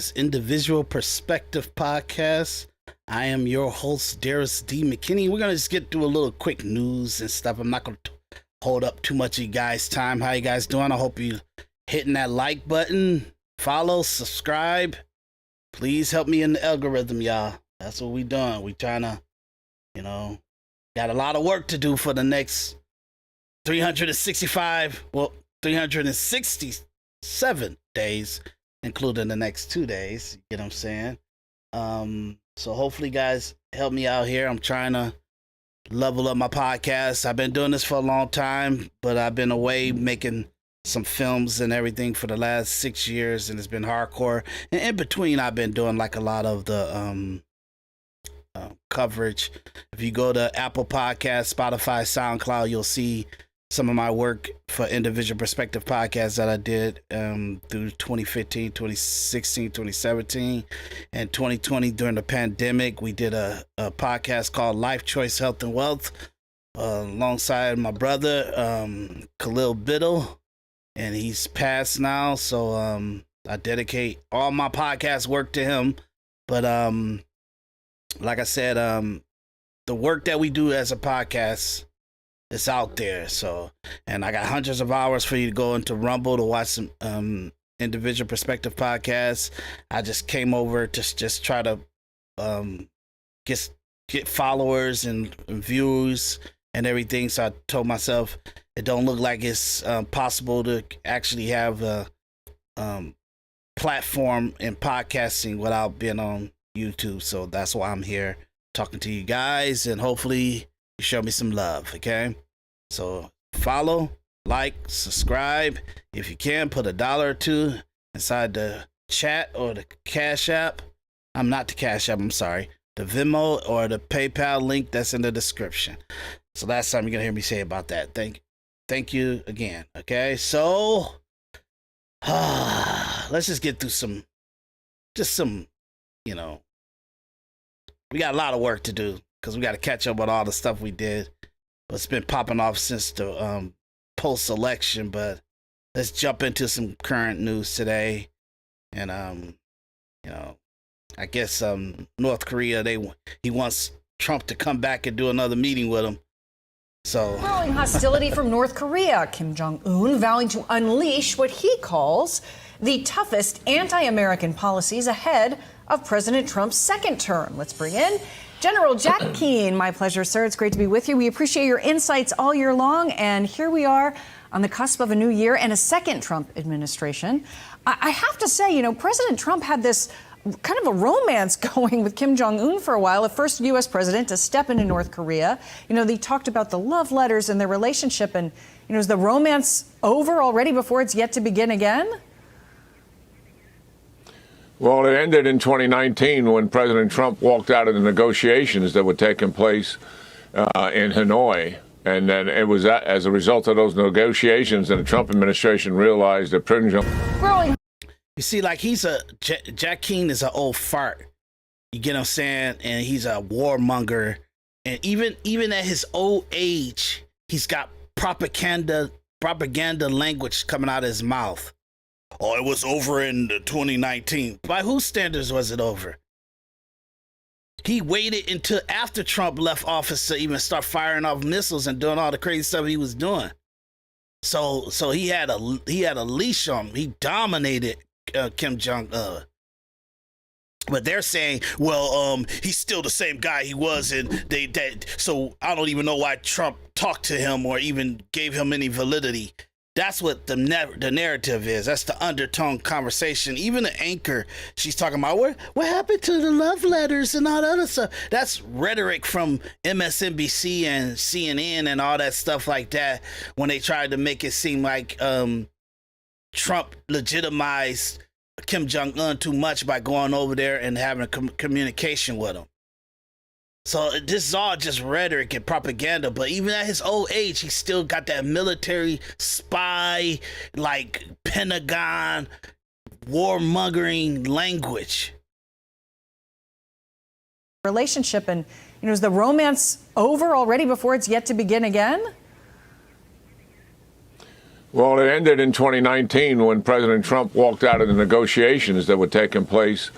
is Individual Perspective Podcast. I am your host, Daris D. McKinney. We're going to just get through a little quick news and stuff. I'm not going to hold up too much of you guys' time. How you guys doing? I hope you hitting that like button, follow, subscribe. Please help me in the algorithm, y'all. That's what we doing. We trying to, got a lot of work to do for the next 367 days, including the next 2 days. You know what I'm saying? So hopefully guys help me out here. I'm trying to level up my podcast. I've been doing this for a long time, but I've been away making some films and everything for the last 6 years, and it's been hardcore. And in between, I've been doing like a lot of the coverage. If you go to Apple Podcasts, Spotify, SoundCloud, you'll see some of my work for Individual Perspective Podcast that I did through 2015, 2016, 2017, and 2020 during the pandemic. We did a podcast called Life Choice, Health, and Wealth alongside my brother, Khalil Biddle, and he's passed now. So I dedicate all my podcast work to him. But like I said, the work that we do as a podcast, it's out there. So, and I got hundreds of hours for you to go into Rumble to watch some Individual Perspective podcasts. I just came over to just try to get followers and views and everything. So I told myself it don't look like it's possible to actually have a platform in podcasting without being on YouTube. So that's why I'm here talking to you guys, and hopefully you show me some love, okay? So follow, like, subscribe. If you can, put $1 or $2 inside the chat or the Cash App. I'm not the Cash App, I'm sorry. The Venmo or the PayPal link that's in the description. So that's something you're going to hear me say about that. Thank you again, okay? So let's just get through some, we got a lot of work to do because we got to catch up with all the stuff we did. But it's been popping off since the post-election. But let's jump into some current news today. And I guess North Korea, he wants Trump to come back and do another meeting with him. So growing hostility from North Korea, Kim Jong-un vowing to unleash what he calls the toughest anti-American policies ahead of President Trump's second term. Let's bring in General Jack Keane. My pleasure, sir. It's great to be with you. We appreciate your insights all year long. And here we are on the cusp of a new year and a second Trump administration. I have to say, President Trump had this kind of a romance going with Kim Jong-un for a while, the first U.S. president to step into North Korea. They talked about the love letters and their relationship. And, is the romance over already before it's yet to begin again? Well, it ended in 2019 when President Trump walked out of the negotiations that were taking place in Hanoi. And then it was as a result of those negotiations that the Trump administration realized that President Trump... You see, like Jack Keane is an old fart. You get what I'm saying? And he's a warmonger. And even at his old age, he's got propaganda language coming out of his mouth. Oh, it was over in 2019. By whose standards was it over? He waited until after Trump left office to even start firing off missiles and doing all the crazy stuff he was doing. So he had a leash on him. He dominated Kim Jong-un. But they're saying, well, he's still the same guy he was, and so I don't even know why Trump talked to him or even gave him any validity. That's what the narrative is. That's the undertone conversation. Even the anchor, she's talking about what happened to the love letters and all that other stuff. That's rhetoric from MSNBC and CNN and all that stuff like that when they tried to make it seem like Trump legitimized Kim Jong-un too much by going over there and having a communication with him. So this is all just rhetoric and propaganda, but even at his old age, he still got that military spy, like Pentagon, warmongering language. Relationship, and is the romance over already before it's yet to begin again? Well, it ended in 2019 when President Trump walked out of the negotiations that were taking place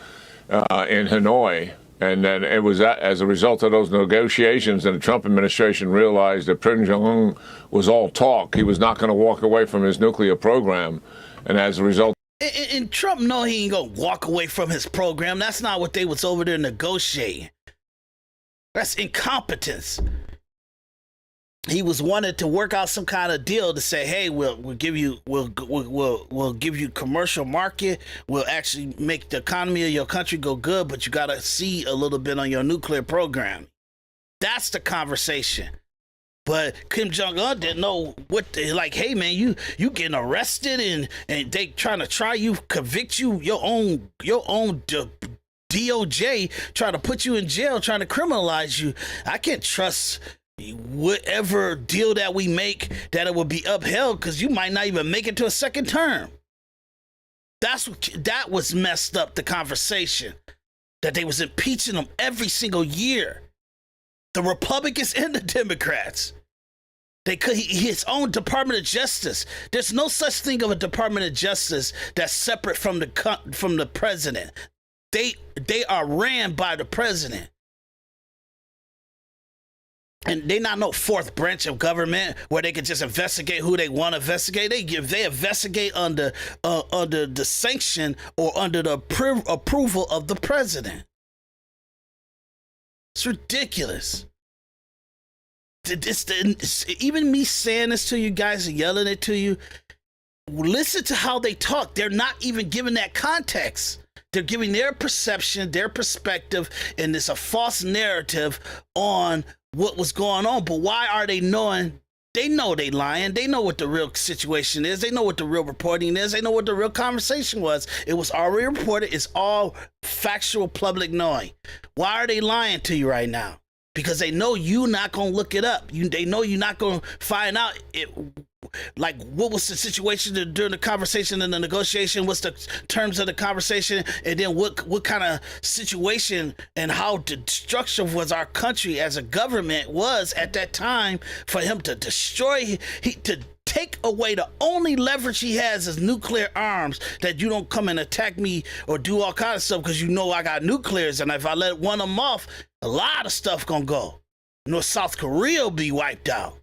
in Hanoi. And then it was as a result of those negotiations that the Trump administration realized that Kim Jong-un was all talk. He was not going to walk away from his nuclear program. And as a result... And Trump know he ain't going to walk away from his program. That's not what they was over there negotiating. That's incompetence. He was wanted to work out some kind of deal to say, hey, we'll give you commercial market. We'll actually make the economy of your country go good, but you got to see a little bit on your nuclear program. That's the conversation. But Kim Jong-un didn't know what like, hey man, you getting arrested and they trying to try you, convict you, your own DOJ trying to put you in jail, trying to criminalize you. I can't trust whatever deal that we make that it will be upheld, because you might not even make it to a second term. That was messed up, the conversation, that they was impeaching him every single year, the Republicans and the Democrats. They could his own Department of Justice. There's no such thing of a Department of Justice that's separate from the president. They are ran by the president. And they not no fourth branch of government where they can just investigate who they want to investigate. They investigate under the sanction or under the approval of the president. It's ridiculous. Even me saying this to you guys and yelling it to you, listen to how they talk. They're not even giving that context. They're giving their perception, their perspective, and it's a false narrative on what was going on. But why are they knowing? They know they lying. They know what the real situation is. They know what the real reporting is. They know what the real conversation was. It was already reported. It's all factual public knowing. Why are they lying to you right now? Because they know you're not going to look it up. They know you're not going to find out like what was the situation during the conversation and the negotiation, what's the terms of the conversation, and then what kind of situation and how destructive was our country as a government was at that time for him to destroy, to take away the only leverage he has is nuclear arms, that you don't come and attack me or do all kinds of stuff because you know I got nuclears, and if I let one of them off, a lot of stuff gonna go. You know, South Korea will be wiped out.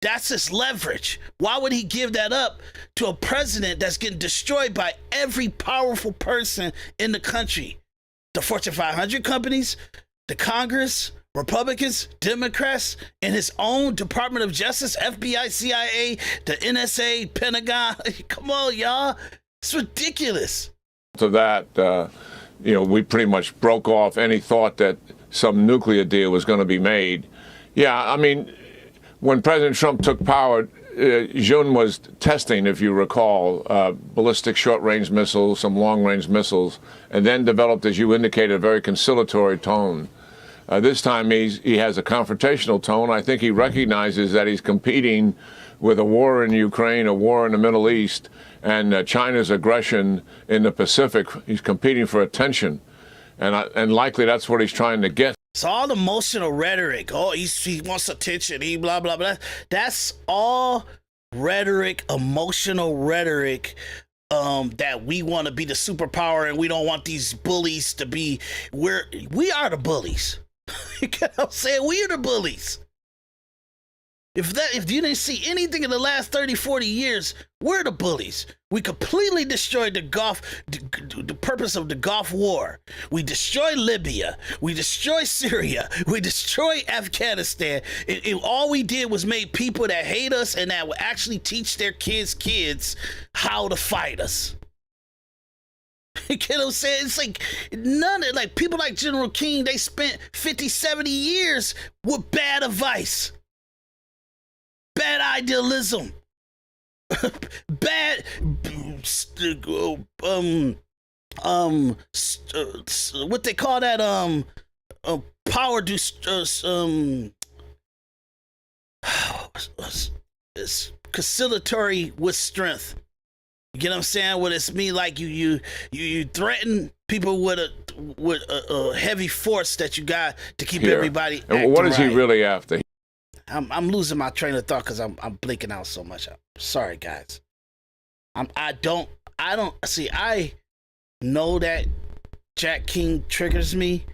That's his leverage. Why would he give that up to a president that's getting destroyed by every powerful person in the country? The Fortune 500 companies, the Congress, Republicans, Democrats, and his own Department of Justice, FBI, CIA, the NSA, Pentagon. Come on, y'all. It's ridiculous. To that, we pretty much broke off any thought that some nuclear deal was going to be made. Yeah, I mean, when President Trump took power, Jun was testing, if you recall, ballistic short-range missiles, some long-range missiles, and then developed, as you indicated, a very conciliatory tone. This time he has a confrontational tone. I think he recognizes that he's competing with a war in Ukraine, a war in the Middle East, and China's aggression in the Pacific. He's competing for attention, and likely that's what he's trying to get. It's all emotional rhetoric. Oh, he wants attention. He blah, blah, blah. That's all rhetoric, emotional rhetoric, that we want to be the superpower and we don't want these bullies to be. We are the bullies. You know what I'm saying? We are the bullies. If you didn't see anything in the last 30, 40 years, we're the bullies. We completely destroyed the purpose of the Gulf War. We destroyed Libya. We destroyed Syria. We destroyed Afghanistan. And all we did was make people that hate us and that will actually teach their kids how to fight us. You know what I'm saying? It's like people like General King, they spent 50, 70 years with bad advice. Bad idealism, bad, what they call that, power, it's conciliatory with strength. You get what I'm saying? What it's mean, like you threaten people with a heavy force that you got to keep everybody. And what is right. he really after? I'm losing my train of thought because I'm blinking out so much. Sorry, guys. I don't see. I know that Jack King triggers me,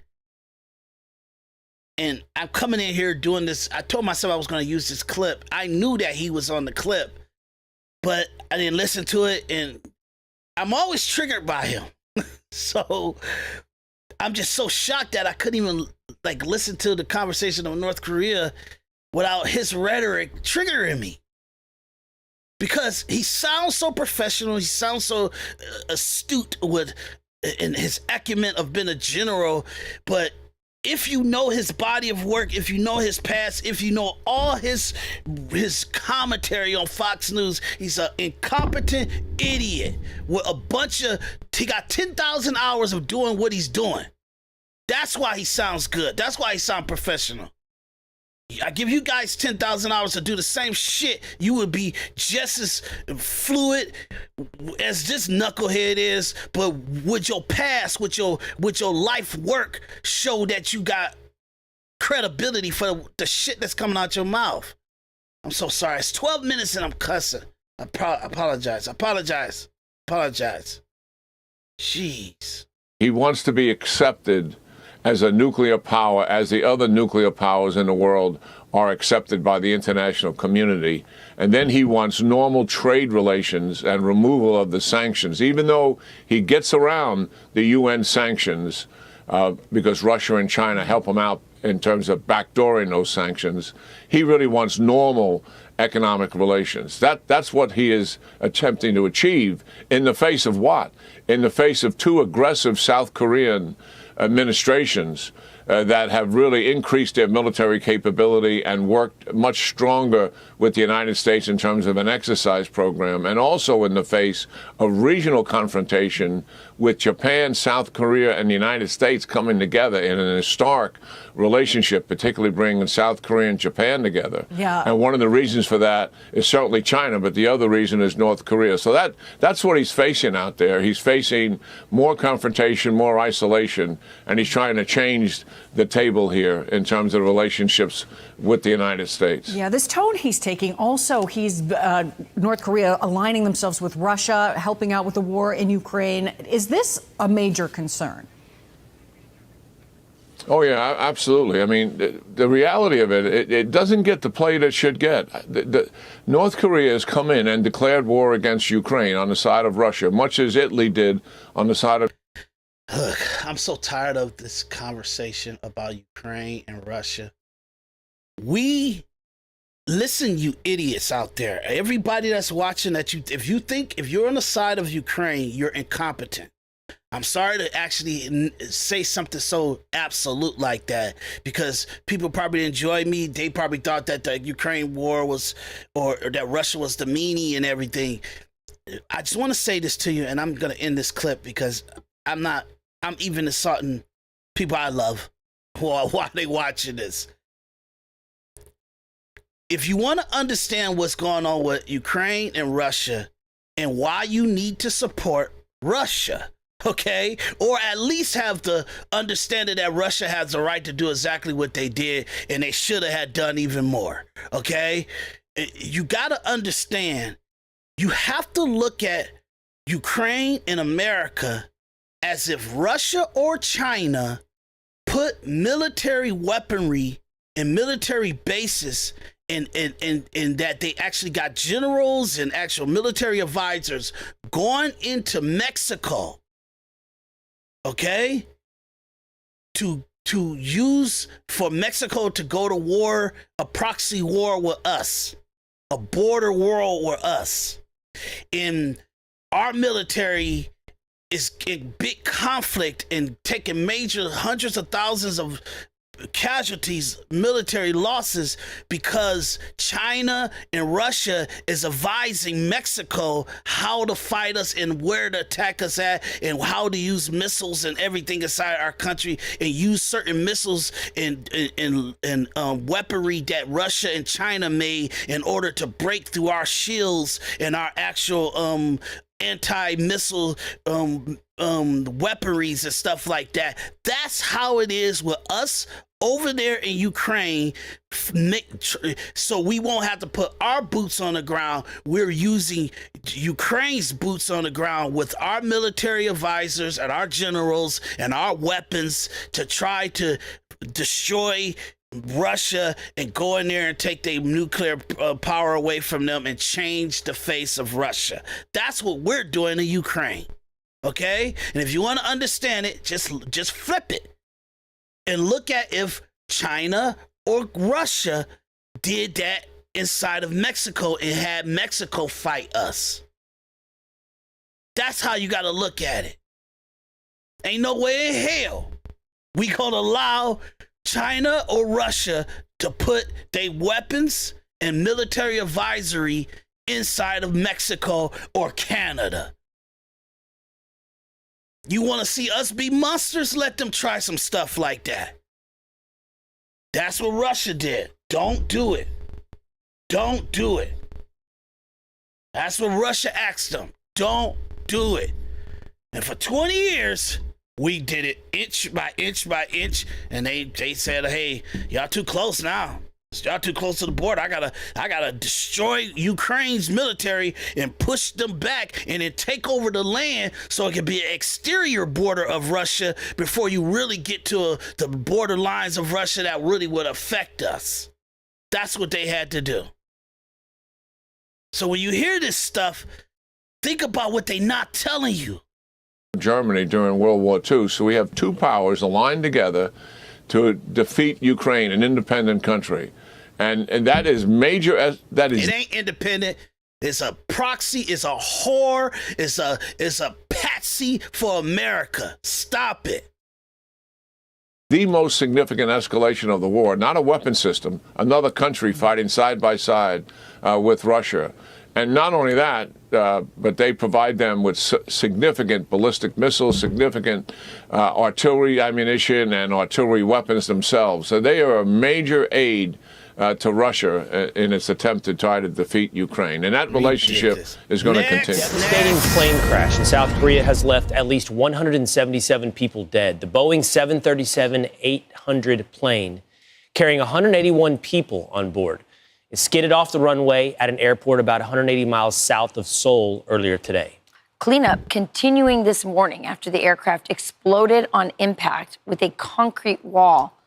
and I'm coming in here doing this. I told myself I was going to use this clip. I knew that he was on the clip, but I didn't listen to it, and I'm always triggered by him. So I'm just so shocked that I couldn't even listen to the conversation of North Korea without his rhetoric triggering me. Because he sounds so professional, he sounds so astute in his acumen of being a general, but if you know his body of work, if you know his past, if you know all his commentary on Fox News, he's an incompetent idiot with he got 10,000 hours of doing what he's doing. That's why he sounds good. That's why he sounds professional. I give you guys 10,000 hours to do the same shit, you would be just as fluid as this knucklehead is, but with your past, with your life work, show that you got credibility for the shit that's coming out your mouth. I'm so sorry. It's 12 minutes and I'm cussing. I apologize. Jeez. He wants to be accepted as a nuclear power, as the other nuclear powers in the world are accepted by the international community. And then he wants normal trade relations and removal of the sanctions, even though he gets around the UN sanctions because Russia and China help him out in terms of backdooring those sanctions. He really wants normal economic relations. That's what he is attempting to achieve in the face of what? In the face of two aggressive South Korean administrations that have really increased their military capability and worked much stronger with the United States in terms of an exercise program, and also in the face of regional confrontation with Japan, South Korea, and the United States coming together in an historic relationship, particularly bringing South Korea and Japan together. Yeah. And one of the reasons for that is certainly China, but the other reason is North Korea. So that's what he's facing out there. He's facing more confrontation, more isolation, and he's trying to change the table here in terms of relationships with the United States. Yeah, this tone he's taking, also he's North Korea aligning themselves with Russia, helping out with the war in Ukraine. Is this a major concern? Oh, yeah, absolutely. I mean, the reality of it doesn't get the play it should get. North Korea has come in and declared war against Ukraine on the side of Russia, much as Italy did on the side of... Look, I'm so tired of this conversation about Ukraine and Russia. Listen, you idiots out there. Everybody that's watching, if you're on the side of Ukraine, you're incompetent. I'm sorry to actually say something so absolute like that, because people probably enjoy me. They probably thought that the Ukraine war was, or that Russia was the meanie and everything. I just want to say this to you, and I'm going to end this clip because I'm even insulting people I love while they watching this. If you want to understand what's going on with Ukraine and Russia and why you need to support Russia, okay, or at least have the understanding that Russia has the right to do exactly what they did and they should have had done even more, okay, you got to understand, you have to look at Ukraine and America as if Russia or China put military weaponry and military bases and that they actually got generals and actual military advisors going into Mexico, okay, to use for Mexico to go to war, a proxy war with us, a border war with us. And our military is in big conflict and taking major hundreds of thousands of casualties, military losses, because China and Russia is advising Mexico how to fight us and where to attack us at and how to use missiles and everything inside our country, and use certain missiles and weaponry that Russia and China made in order to break through our shields and our actual anti-missile weaponries and stuff like that. That's how it is with us over there in Ukraine, so we won't have to put our boots on the ground. We're using Ukraine's boots on the ground with our military advisors and our generals and our weapons to try to destroy Russia and go in there and take their nuclear power away from them and change the face of Russia. That's what we're doing in Ukraine. Okay? And if you want to understand it, just flip it and look at if China or Russia did that inside of Mexico and had Mexico fight us. That's how you got to look at it. Ain't no way in hell we gonna allow China or Russia to put their weapons and military advisory inside of Mexico or Canada. You want to see us be monsters? Let them try some stuff like that. That's what Russia did. Don't do it. Don't do it. That's what Russia asked them. Don't do it. And for 20 years, we did it inch by inch by inch, and they said, "Hey, y'all too close now. Y'all too close to the border. I gotta destroy Ukraine's military and push them back, and then take over the land so it can be an exterior border of Russia before you really get to the border lines of Russia that really would affect us." That's what they had to do. So when you hear this stuff, think about what they're not telling you. Germany during World War II. So we have two powers aligned together to defeat Ukraine, an independent country. And that is major. It ain't independent. It's a proxy. It's a whore. It's a patsy for America. Stop it. The most significant escalation of the war, not a weapon system, another country fighting side by side with Russia. And not only that, but they provide them with significant ballistic missiles, significant artillery ammunition, and artillery weapons themselves. So they are a major aid to Russia in its attempt to try to defeat Ukraine. And that relationship is going to continue. Devastating plane crash in South Korea has left at least 177 people dead. The Boeing 737-800 plane, carrying 181 people on board, it skidded off the runway at an airport about 180 miles south of Seoul earlier today. Cleanup continuing this morning after the aircraft exploded on impact with a concrete wall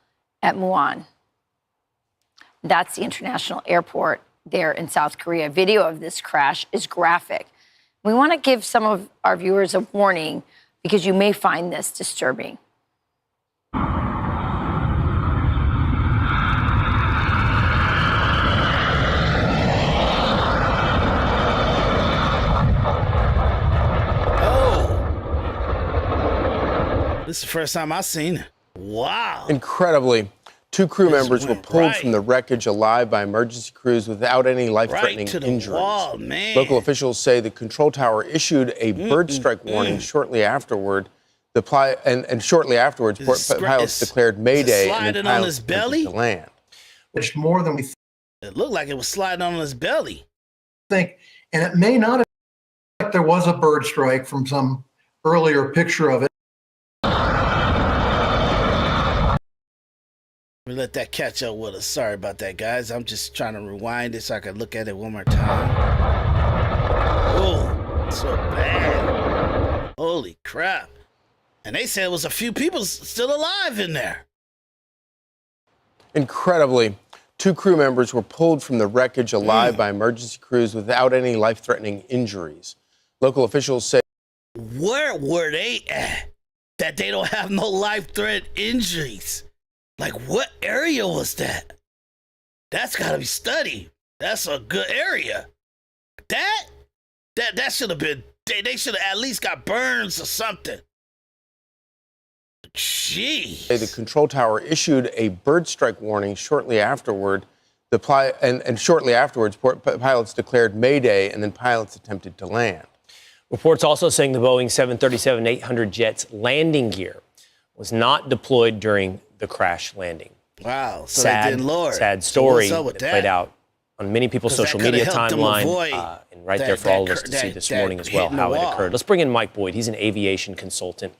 at Muan. That's the international airport there in South Korea. Video of this crash is graphic. We want to give some of our viewers a warning because you may find this disturbing. This is the first time I've seen it. Wow. Incredibly, two crew members were pulled from the wreckage alive by emergency crews without any life-threatening injuries. Wall, man. Local officials say the control tower issued a bird strike warning shortly afterward. Shortly afterwards, pilots declared Mayday and then pilots attempted to land. It's more than we It looked like it was sliding on his belly. think, and it may not have been like there was a bird strike from some earlier picture of it. Let me let that catch up with us. Sorry about that, guys. I'm just trying to rewind it so I can look at it one more time. Oh, so bad. Holy crap. And they said it was a few people still alive in there. Incredibly, two crew members were pulled from the wreckage alive by emergency crews without any life-threatening injuries. Local officials say, where were they at that they don't have no life-threatening injuries? Like, what area was that? That's got to be studied. That's a good area. That should have been, they should have at least got burns or something. Jeez. The control tower issued a bird strike warning shortly afterward. Shortly afterwards, pilots declared Mayday, and then pilots attempted to land. Reports also saying the Boeing 737-800 jet's landing gear was not deployed during the crash landing. Wow. So they didn't lower it. Sad story So what's up with that played out on many people's social media timeline. And right there for all of us to see this morning as well, how it occurred. Let's bring in Mike Boyd. He's an aviation consultant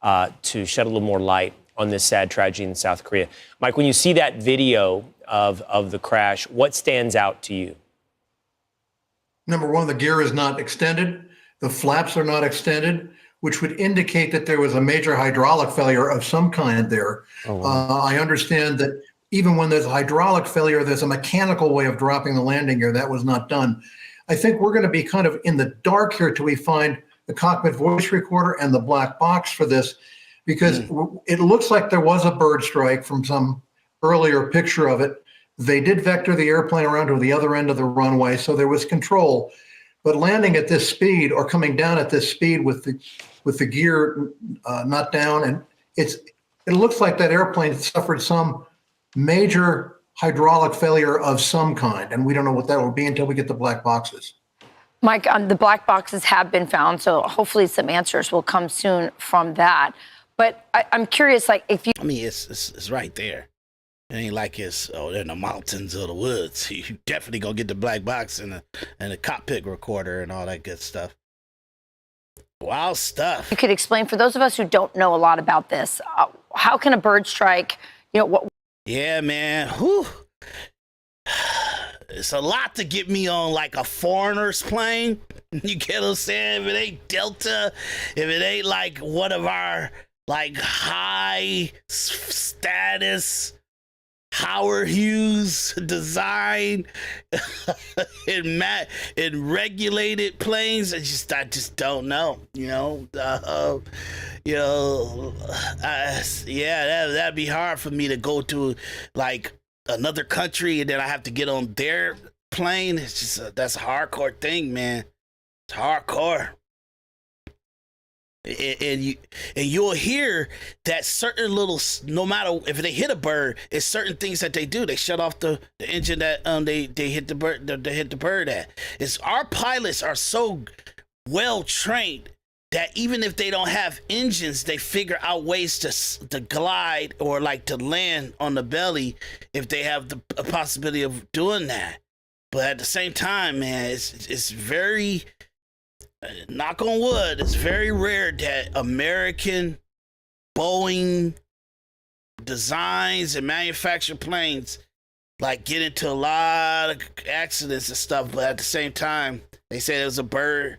to shed a little more light on this sad tragedy in South Korea. Mike, when you see that video of the crash, what stands out to you? Number one, the gear is not extended. The flaps are not extended, which would indicate that there was a major hydraulic failure of some kind there. Oh, wow. I understand that even when there's a hydraulic failure, there's a mechanical way of dropping the landing gear. That was not done. I think we're going to be kind of in the dark here till we find the cockpit voice recorder and the black box for this, because it looks like there was a bird strike from some earlier picture of it. They did vector the airplane around to the other end of the runway, so there was control. But landing at this speed or coming down at this speed with the gear not down, and it looks like that airplane suffered some major hydraulic failure of some kind, and we don't know what that will be until we get the black boxes. Mike, the black boxes have been found, so hopefully some answers will come soon from that. But I'm curious, like, if you... I mean, it's right there. It ain't like it's, they're in the mountains or the woods. You definitely gonna get the black box and the cockpit recorder and all that good stuff. Wild stuff. You could explain, for those of us who don't know a lot about this, how can a bird strike, what... Yeah, man. Whew. It's a lot to get me on like a foreigner's plane. You get what I'm saying? If it ain't Delta, if it ain't like one of our like high status Howard Hughes design in regulated planes, I just don't know. That'd be hard for me to go to like another country and then I have to get on their plane. It's just that's a hardcore thing, man. It's hardcore. And you'll hear that certain little, no matter if they hit a bird, it's certain things that they do. They shut off the engine that they hit the bird at. It's our pilots are so well trained that even if they don't have engines, they figure out ways to glide or like to land on the belly if they have the possibility of doing that. But at the same time, man, it's very, knock on wood, it's very rare that American Boeing designs and manufactured planes like get into a lot of accidents and stuff. But at the same time, they say there was a bird.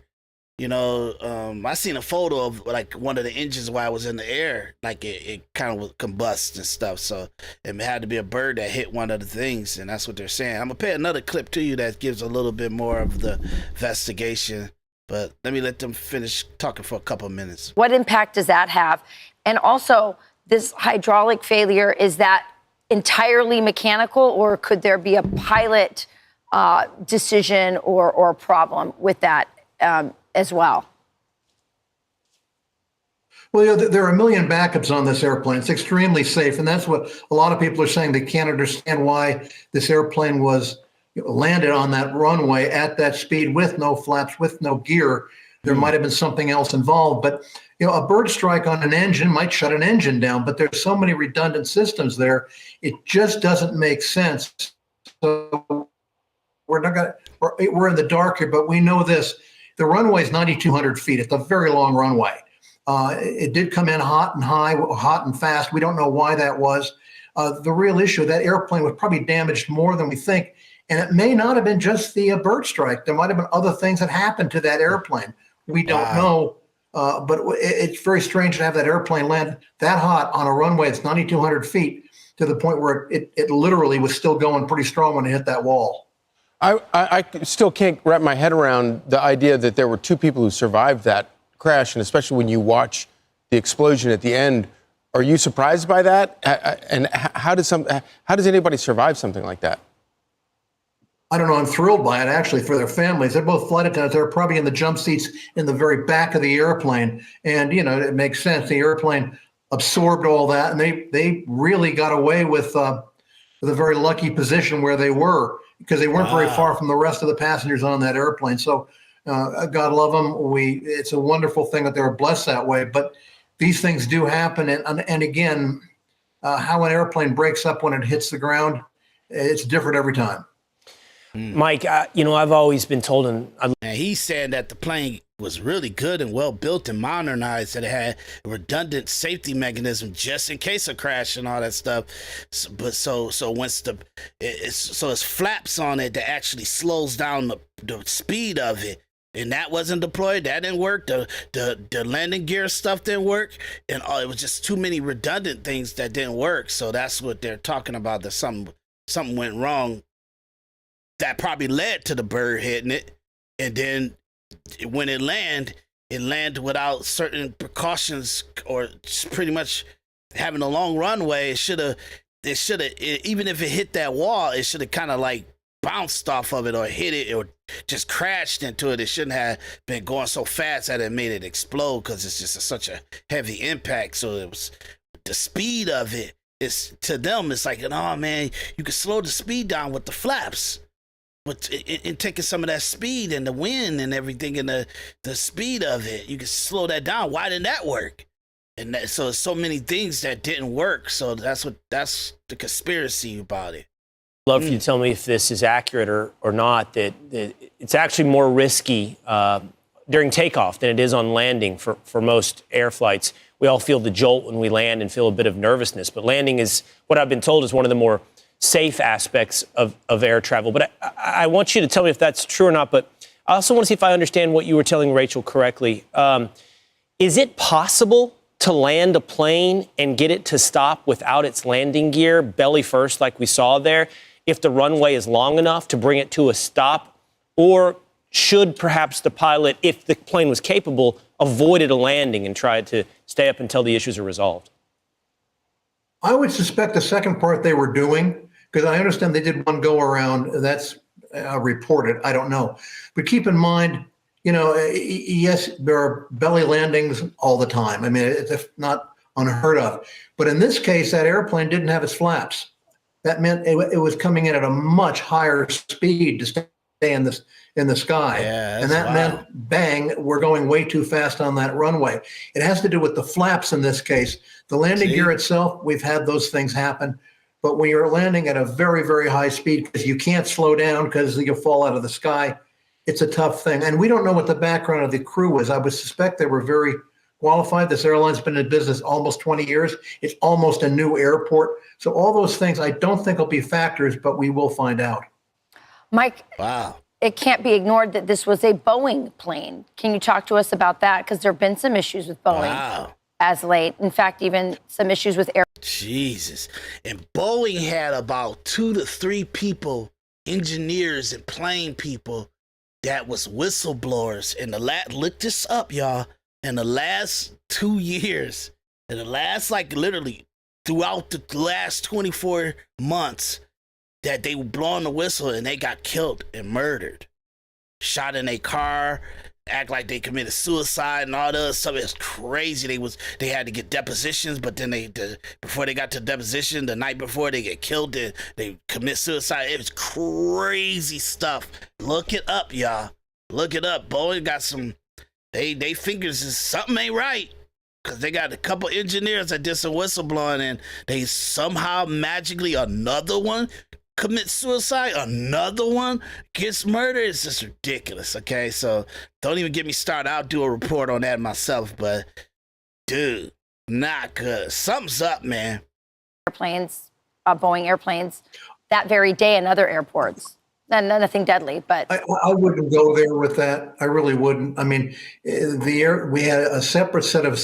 I seen a photo of like one of the engines while I was in the air, like it kind of combust and stuff. So it had to be a bird that hit one of the things, and that's what they're saying. I'm gonna play another clip to you that gives a little bit more of the investigation, but let me let them finish talking for a couple of minutes. What impact does that have? And also, this hydraulic failure, is that entirely mechanical, or could there be a pilot decision or problem with that as well? Well, there are a million backups on this airplane. It's extremely safe, and that's what a lot of people are saying. They can't understand why this airplane was landed on that runway at that speed with no flaps, with no gear. There might have been something else involved, but a bird strike on an engine might shut an engine down, but there's so many redundant systems there, it just doesn't make sense. So we're in the dark here, but we know this. The runway is 9,200 feet. It's a very long runway. It did come in hot and high, hot and fast. We don't know why that was. The real issue, that airplane was probably damaged more than we think. And it may not have been just the bird strike. There might have been other things that happened to that airplane. We don't know. But it's very strange to have that airplane land that hot on a runway that's 9,200 feet to the point where it literally was still going pretty strong when it hit that wall. I still can't wrap my head around the idea that there were two people who survived that crash, and especially when you watch the explosion at the end. Are you surprised by that? And how does anybody survive something like that? I don't know. I'm thrilled by it, actually, for their families. They're both flight attendants. They're probably in the jump seats in the very back of the airplane. And, it makes sense. The airplane absorbed all that, and they really got away with a very lucky position where they were, because they weren't very far from the rest of the passengers on that airplane. So God love them. It's a wonderful thing that they were blessed that way. But these things do happen. And again, how an airplane breaks up when it hits the ground, it's different every time. Mike, I've always been told, and he's saying that the plane was really good and well built and modernized, that it had a redundant safety mechanism just in case of crash and all that stuff. So once it's flaps on it that actually slows down the speed of it. And that wasn't deployed. That didn't work. The landing gear stuff didn't work, and it was just too many redundant things that didn't work. So that's what they're talking about. That something went wrong. That probably led to the bird hitting it, and then when it landed without certain precautions, or just pretty much having a long runway. It should have. Even if it hit that wall, it should have kind of like bounced off of it or hit it or just crashed into it. It shouldn't have been going so fast that it made it explode, because it's just such a heavy impact. So it was the speed of it. It's to them, it's like, oh man, you can slow the speed down with the flaps, but in taking some of that speed and the wind and everything and the speed of it, you can slow that down. Why didn't that work? And so it's so many things that didn't work. So that's the conspiracy about it. Love for you to tell me if this is accurate or not, that it's actually more risky during takeoff than it is on landing for most air flights. We all feel the jolt when we land and feel a bit of nervousness, but landing is, what I've been told, is one of the more safe aspects of air travel. But I want you to tell me if that's true or not, but I also want to see if I understand what you were telling Rachel correctly. Is it possible to land a plane and get it to stop without its landing gear, belly first, like we saw there, if the runway is long enough to bring it to a stop? Or should perhaps the pilot, if the plane was capable, avoided a landing and tried to stay up until the issues are resolved? I would suspect the second part they were doing, because I understand they did one go around. That's reported. I don't know. But keep in mind, yes, there are belly landings all the time. I mean, it's not unheard of. But in this case, that airplane didn't have its flaps. That meant it was coming in at a much higher speed to stay in the sky. Yeah, and that meant, bang, we're going way too fast on that runway. It has to do with the flaps in this case. The landing gear itself, we've had those things happen. But when you're landing at a very, very high speed, because you can't slow down because you'll fall out of the sky, it's a tough thing. And we don't know what the background of the crew was. I would suspect they were very qualified. This airline's been in business almost 20 years. It's almost a new airport. So all those things I don't think will be factors, but we will find out. Mike, wow. It can't be ignored that this was a Boeing plane. Can you talk to us about that? Because there have been some issues with Boeing as late. In fact, even some issues with air. Jesus. And Boeing had about 2 to 3 people, engineers and plane people, that was whistleblowers. And look this up, y'all. In the last 2 years, in the last, literally throughout the last 24 months, that they were blowing the whistle and they got killed and murdered, shot in a car, act like they committed suicide and all the other stuff. It's crazy. They had to get depositions, but then before they got to deposition, the night before they get killed, they commit suicide. It was crazy stuff. Look it up, y'all. Look it up. Boeing got some. They fingers is something ain't right, because they got a couple engineers that did some whistleblowing, and they somehow magically another one commits suicide, another one gets murdered. It's just ridiculous. Okay, so don't even get me started. I'll do a report on that myself. But dude, not good. Something's up, man. Airplanes, Boeing airplanes, that very day in other airports. Nothing deadly, but I wouldn't go there with that. I really wouldn't. I mean, we had a separate set of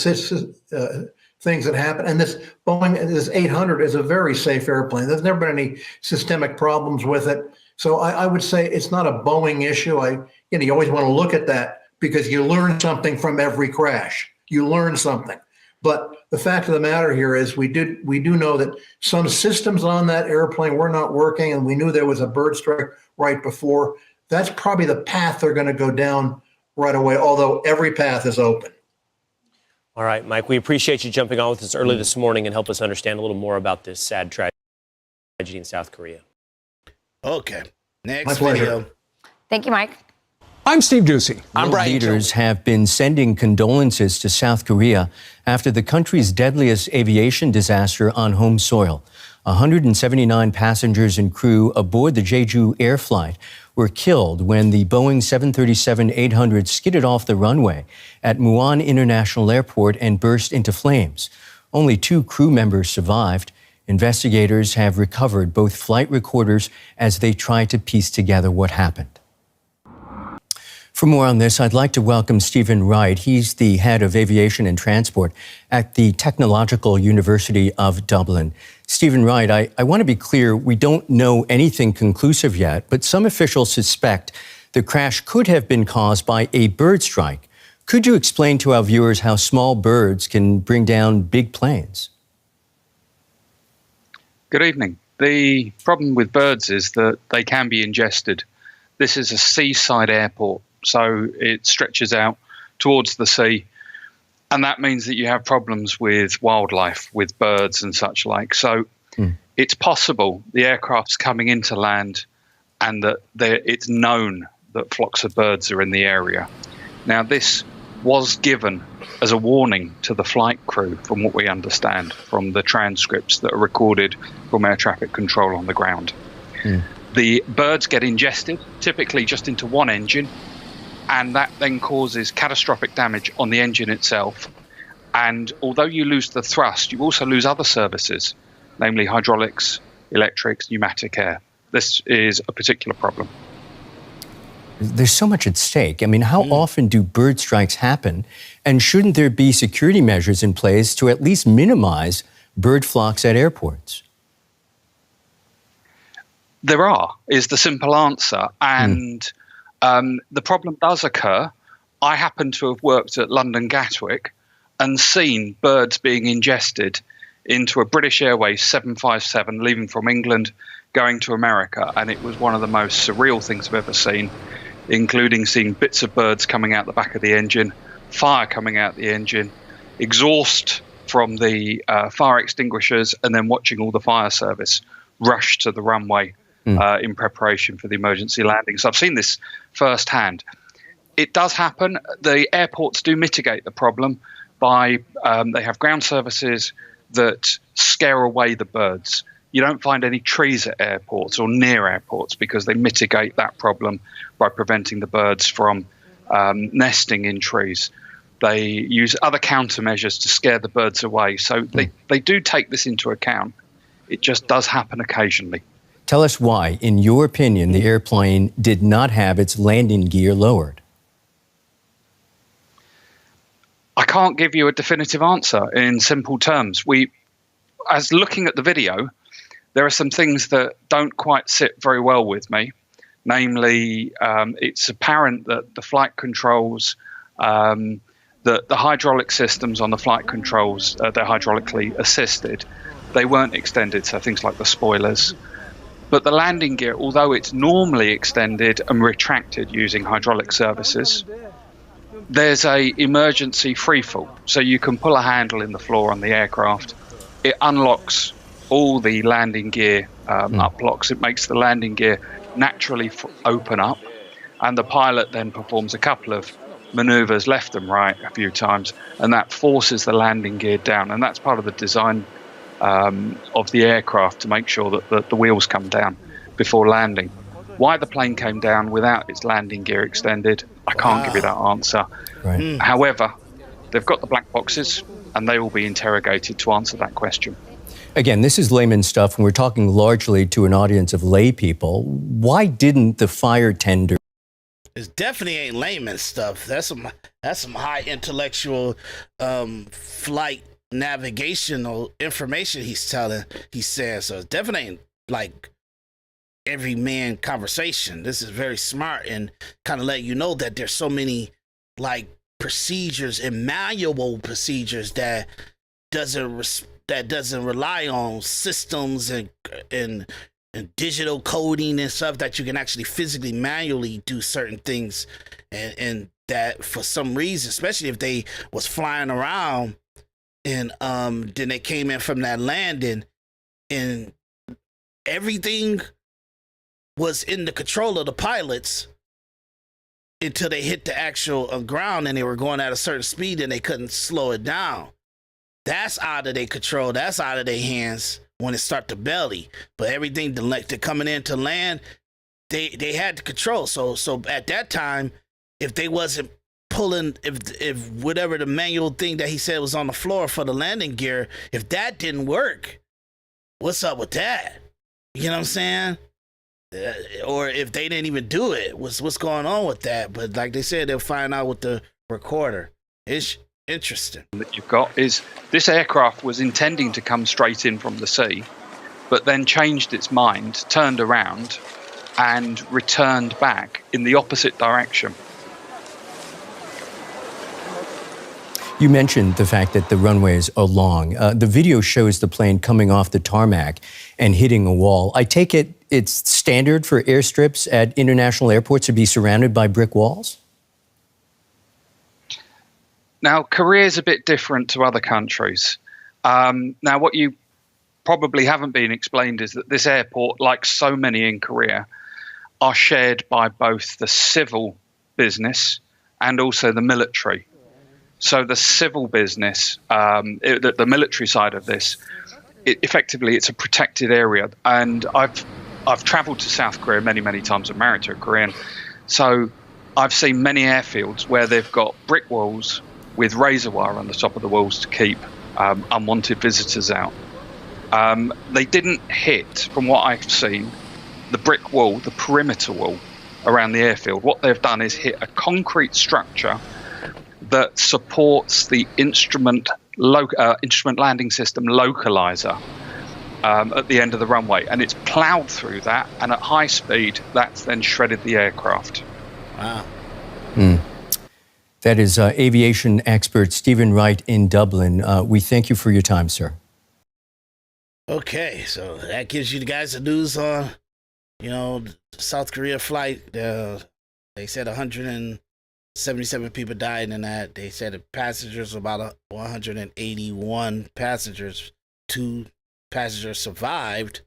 things that happened, and this Boeing, this 800 is a very safe airplane. There's never been any systemic problems with it. So I would say it's not a Boeing issue. You always want to look at that, because you learn something from every crash. You learn something. But the fact of the matter here is we do know that some systems on that airplane were not working, and we knew there was a bird strike right before. That's probably the path they're going to go down right away, although every path is open. All right, Mike, we appreciate you jumping on with us early this morning and help us understand a little more about this sad tragedy in South Korea. Okay. Next My pleasure. video. Thank you, Mike. I'm Steve Ducey. World leaders have been sending condolences to South Korea after the country's deadliest aviation disaster on home soil. 179 passengers and crew aboard the Jeju air flight were killed when the Boeing 737-800 skidded off the runway at Muan International Airport and burst into flames. Only 2 crew members survived. Investigators have recovered both flight recorders as they try to piece together what happened. For more on this, I'd like to welcome Stephen Wright. He's the head of aviation and transport at the Technological University of Dublin. Stephen Wright, I want to be clear, we don't know anything conclusive yet, but some officials suspect the crash could have been caused by a bird strike. Could you explain to our viewers how small birds can bring down big planes? Good evening. The problem with birds is that they can be ingested. This is a seaside airport, so it stretches out towards the sea. And that means that you have problems with wildlife, with birds and such like. So it's possible the aircraft's coming into land and that it's known that flocks of birds are in the area. Now, this was given as a warning to the flight crew, from what we understand, from the transcripts that are recorded from air traffic control on the ground. The birds get ingested, typically just into one engine, and that then causes catastrophic damage on the engine itself. And although you lose the thrust, you also lose other services, namely hydraulics, electrics, pneumatic air. This is a particular problem. There's so much at stake. I mean, how often do bird strikes happen? And shouldn't there be security measures in place to at least minimize bird flocks at airports? There is the simple answer. And the problem does occur. I happen to have worked at London Gatwick and seen birds being ingested into a British Airways 757 leaving from England, going to America. And it was one of the most surreal things I've ever seen, including seeing bits of birds coming out the back of the engine, fire coming out the engine, exhaust from the fire extinguishers, and then watching all the fire service rush to the runway in preparation for the emergency landing. So I've seen this firsthand. It does happen. The airports do mitigate the problem by they have ground services that scare away the birds. You don't find any trees at airports or near airports because they mitigate that problem by preventing the birds from nesting in trees. They use other countermeasures to scare the birds away. So they do take this into account. It just does happen occasionally. Tell us why, in your opinion, the airplane did not have its landing gear lowered. I can't give you a definitive answer in simple terms. As looking at the video, there are some things that don't quite sit very well with me. Namely, it's apparent that the flight controls, that the hydraulic systems on the flight controls, they're hydraulically assisted. They weren't extended, so things like the spoilers. But the landing gear, although it's normally extended and retracted using hydraulic services, there's a emergency freefall. So you can pull a handle in the floor on the aircraft. It unlocks all the landing gear up locks. It makes the landing gear naturally open up, and the pilot then performs a couple of maneuvers left and right a few times, and that forces the landing gear down. And that's part of the design of the aircraft, to make sure that the wheels come down before landing. Why the plane came down without its landing gear extended, I can't give you that answer. Right. However, they've got the black boxes, and they will be interrogated to answer that question. Again, this is layman stuff, and we're talking largely to an audience of lay people. Why didn't the fire tender? It definitely ain't layman stuff. That's some high intellectual flight navigational information he's saying. So it definitely ain't like every man conversation. This is very smart and kind of let you know that there's so many like procedures and manual procedures that doesn't rely on systems and digital coding and stuff, that you can actually physically manually do certain things, and that for some reason, especially if they was flying around and then they came in from that landing and everything was in the control of the pilots, until they hit the actual ground, and they were going at a certain speed and they couldn't slow it down. That's out of their control. That's out of their hands when it start to belly. But everything to coming into land, they had the control. So at that time, if they wasn't pulling, if whatever the manual thing that he said was on the floor for the landing gear, if that didn't work, what's up with that? You know what I'm saying? Or if they didn't even do it, what's going on with that? But like they said, they'll find out with the recorder. It's interesting. That you've got is this aircraft was intending to come straight in from the sea, but then changed its mind, turned around, and returned back in the opposite direction. You mentioned the fact that the runways are long. The video shows the plane coming off the tarmac and hitting a wall. I take it it's standard for airstrips at international airports to be surrounded by brick walls? Now, Korea is a bit different to other countries. Now, what you probably haven't been explained is that this airport, like so many in Korea, are shared by both the civil business and also the military. So the civil business, the military side of this, effectively it's a protected area. And I've traveled to South Korea many times. I'm married to a Korean. So I've seen many airfields where they've got brick walls with razor wire on the top of the walls to keep unwanted visitors out. They didn't hit, from what I've seen, the brick wall, the perimeter wall around the airfield. What they've done is hit a concrete structure that supports the instrument landing system localizer at the end of the runway, and it's plowed through that, and at high speed that's then shredded the aircraft. Wow. That is aviation expert Stephen Wright in Dublin. We thank you for your time, sir. Okay, so that gives you guys the news on, the South Korea flight. They said 177 people died in that. They said the passengers, about 181 passengers. 2 passengers survived.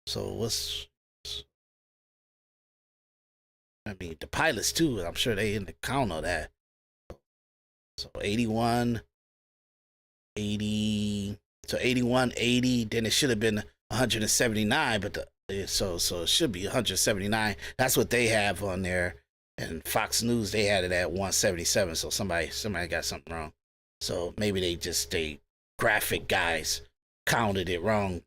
So the pilots too, I'm sure they in the count of that. So 81, 80, so 81, 80, then it should have been 179, but so it should be 179. That's what they have on there. And Fox News, they had it at 177, so somebody got something wrong. So maybe they graphic guys counted it wrong.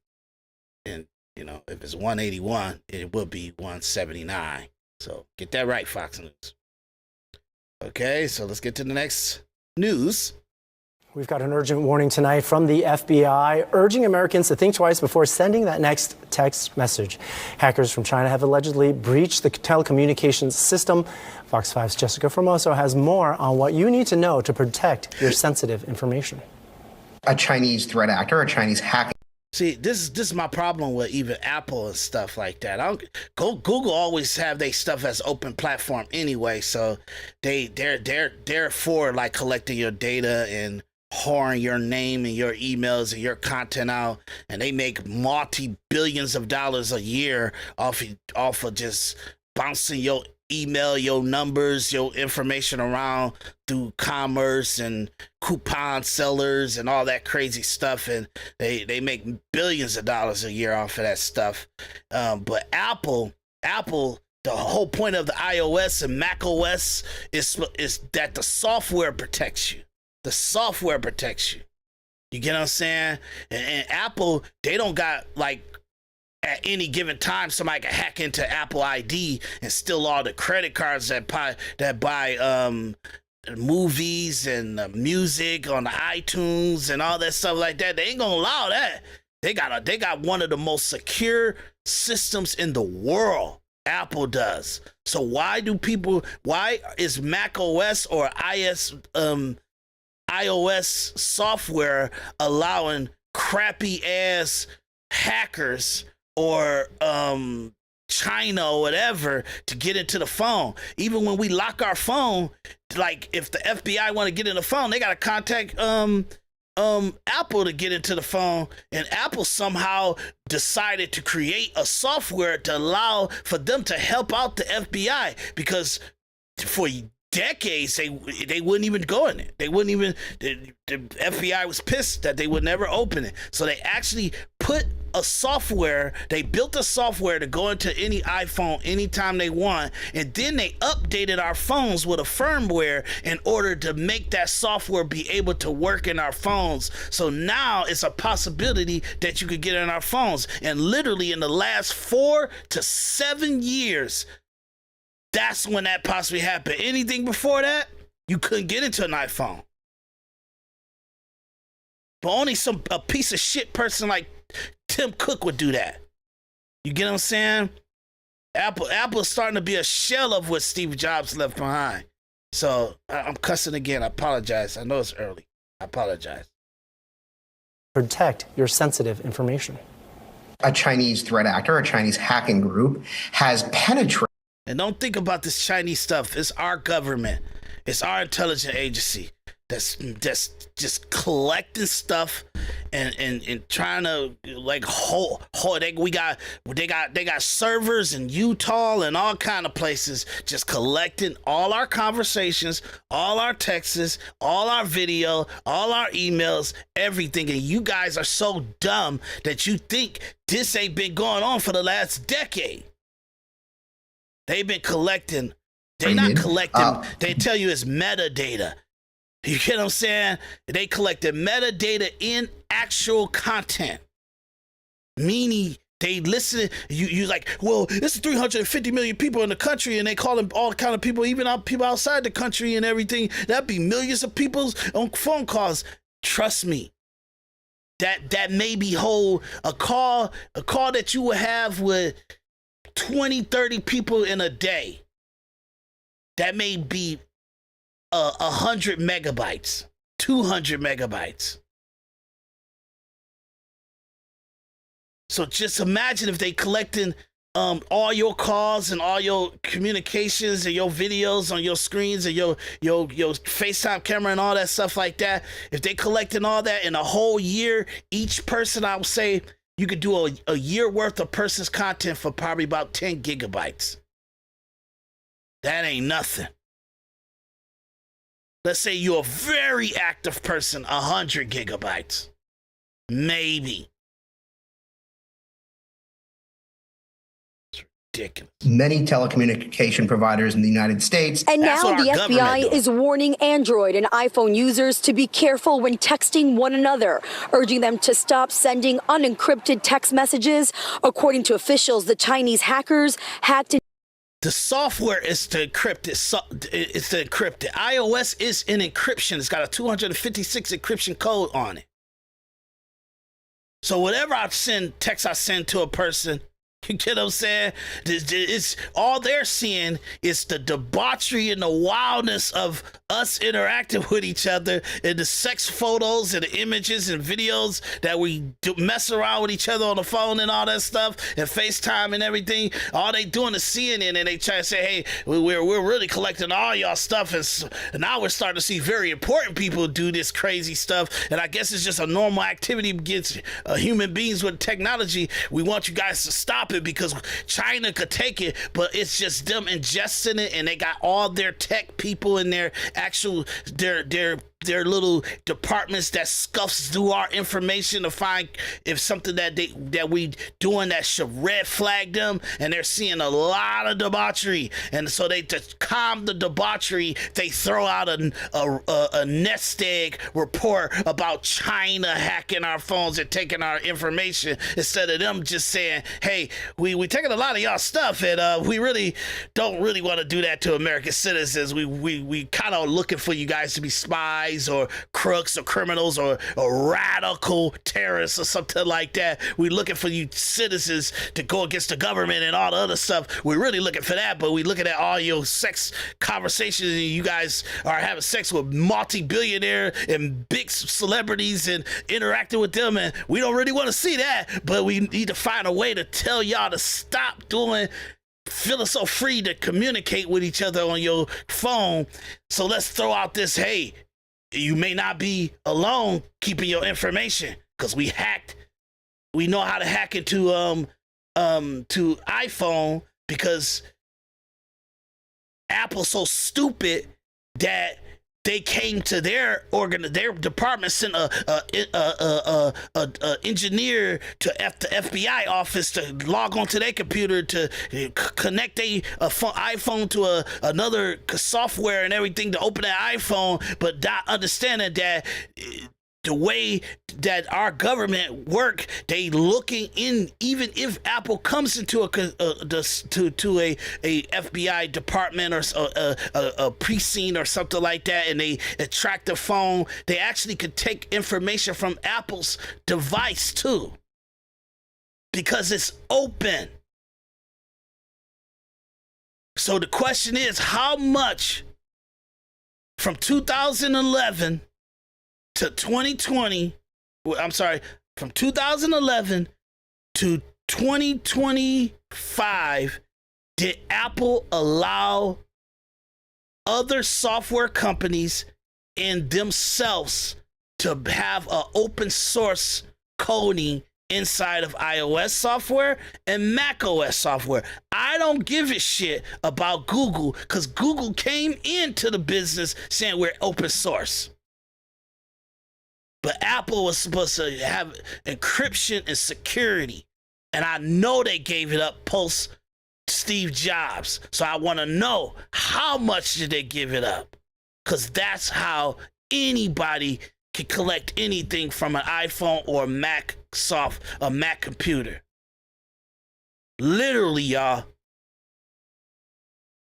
And, if it's 181, it will be 179. So get that right, Fox News. Okay, so let's get to the next news. We've got an urgent warning tonight from the FBI urging Americans to think twice before sending that next text message. Hackers from China have allegedly breached the telecommunications system. Fox 5's Jessica Formoso has more on what you need to know to protect your sensitive information. A Chinese threat actor, a Chinese hacker. See, this is my problem with even Apple and stuff like that. Google always have their stuff as open platform anyway, so they're for like collecting your data and whoring your name and your emails and your content out, and they make multi-billions of dollars a year off of just bouncing your email, your numbers, your information around through commerce and coupon sellers and all that crazy stuff, and they make billions of dollars a year off of that stuff. But Apple, the whole point of the iOS and Mac OS is that the software protects you. The software protects you. You get what I'm saying? And Apple, they don't got like at any given time somebody can hack into Apple ID and steal all the credit cards that buy movies and music on the iTunes and all that stuff like that. They ain't gonna allow that. They got one of the most secure systems in the world. Apple does. So why is Mac OS or iOS software allowing crappy ass hackers or China or whatever to get into the phone? Even when we lock our phone, like if the FBI want to get in the phone, they got to contact Apple to get into the phone, and Apple somehow decided to create a software to allow for them to help out the FBI, because for decades they wouldn't even go in it. They wouldn't even. The FBI was pissed that they would never open it. So they actually put a software. They built a software to go into any iPhone anytime they want, and then they updated our phones with a firmware in order to make that software be able to work in our phones. So now it's a possibility that you could get in our phones. And literally in the last 4 to 7 years, that's when that possibly happened. Anything before that, you couldn't get into an iPhone. But only a piece of shit person like Tim Cook would do that. You get what I'm saying? Apple's starting to be a shell of what Steve Jobs left behind. So I'm cussing again. I apologize. I know it's early. I apologize. Protect your sensitive information. A Chinese threat actor, a Chinese hacking group, has penetrated. And don't think about this Chinese stuff. It's our government. It's our intelligence agency that's just collecting stuff and trying to like hold. They got servers in Utah and all kind of places just collecting all our conversations, all our texts, all our video, all our emails, everything. And you guys are so dumb that you think this ain't been going on for the last decade. They've been collecting. They're not collecting. They tell you it's metadata. You get what I'm saying? They collected metadata in actual content. Meaning they listen. You like, well, this is 350 million people in the country, and they call them all kind of people, even people outside the country and everything. That'd be millions of people's on phone calls. Trust me. That may be a call that you would have with 20, 30 people in a day. That may be 100 megabytes, 200 megabytes. So just imagine if they collecting all your calls and all your communications and your videos on your screens and your FaceTime camera and all that stuff like that. If they collecting all that in a whole year, each person, I would say you could do a year worth of person's content for probably about 10 gigabytes. That ain't nothing. Let's say you're a very active person, 100 gigabytes. Maybe. It's ridiculous. Many telecommunication providers in the United States. And now the FBI is warning Android and iPhone users to be careful when texting one another, urging them to stop sending unencrypted text messages. According to officials, the Chinese hackers hacked. The software is to encrypt it. It's to encrypt it. iOS is in encryption. It's got a 256 encryption code on it. So whatever text I send to a person, you get what I'm saying? It's all they're seeing is the debauchery and the wildness of us interacting with each other, and the sex photos and the images and videos that we mess around with each other on the phone and all that stuff, and FaceTime and everything. All they doing is seeing it, and they try to say, hey, we're really collecting all y'all stuff, and now we're starting to see very important people do this crazy stuff. And I guess it's just a normal activity against human beings with technology. We want you guys to stop it because China could take it, but it's just them ingesting it, and they got all their tech people in their actual their little departments that scuffs through our information to find if something that we doing that should red flag them, and they're seeing a lot of debauchery, and so they, to calm the debauchery, they throw out a nest egg report about China hacking our phones and taking our information, instead of them just saying, hey, we taking a lot of y'all stuff, and we really don't want to do that to American citizens. We kind of looking for you guys to be spies or crooks or criminals or radical terrorists or something like that. We're looking for you citizens to go against the government and all the other stuff. We're really looking for that, but we looking at all your sex conversations, and you guys are having sex with multi-billionaire and big celebrities and interacting with them, and we don't really want to see that, but we need to find a way to tell y'all to stop feeling so free to communicate with each other on your phone. So let's throw out this, hey, you may not be alone keeping your information, because we know how to hack into to iPhone, because Apple's so stupid that they came to their department, sent a engineer to the FBI office to log onto their computer to connect a iPhone to another software and everything to open that iPhone, but not understanding that the way that our government work, they looking in, even if Apple comes into a FBI department or a precinct or something like that, and they track the phone, they actually could take information from Apple's device too, because it's open. So the question is, how much from 2011 to 2020, from 2011 to 2025, did Apple allow other software companies and themselves to have an open source coding inside of iOS software and macOS software? I don't give a shit about Google, because Google came into the business saying we're open source. But Apple was supposed to have encryption and security. And I know they gave it up post Steve Jobs. So I want to know, how much did they give it up? Because that's how anybody can collect anything from an iPhone or a Mac computer. Literally, y'all.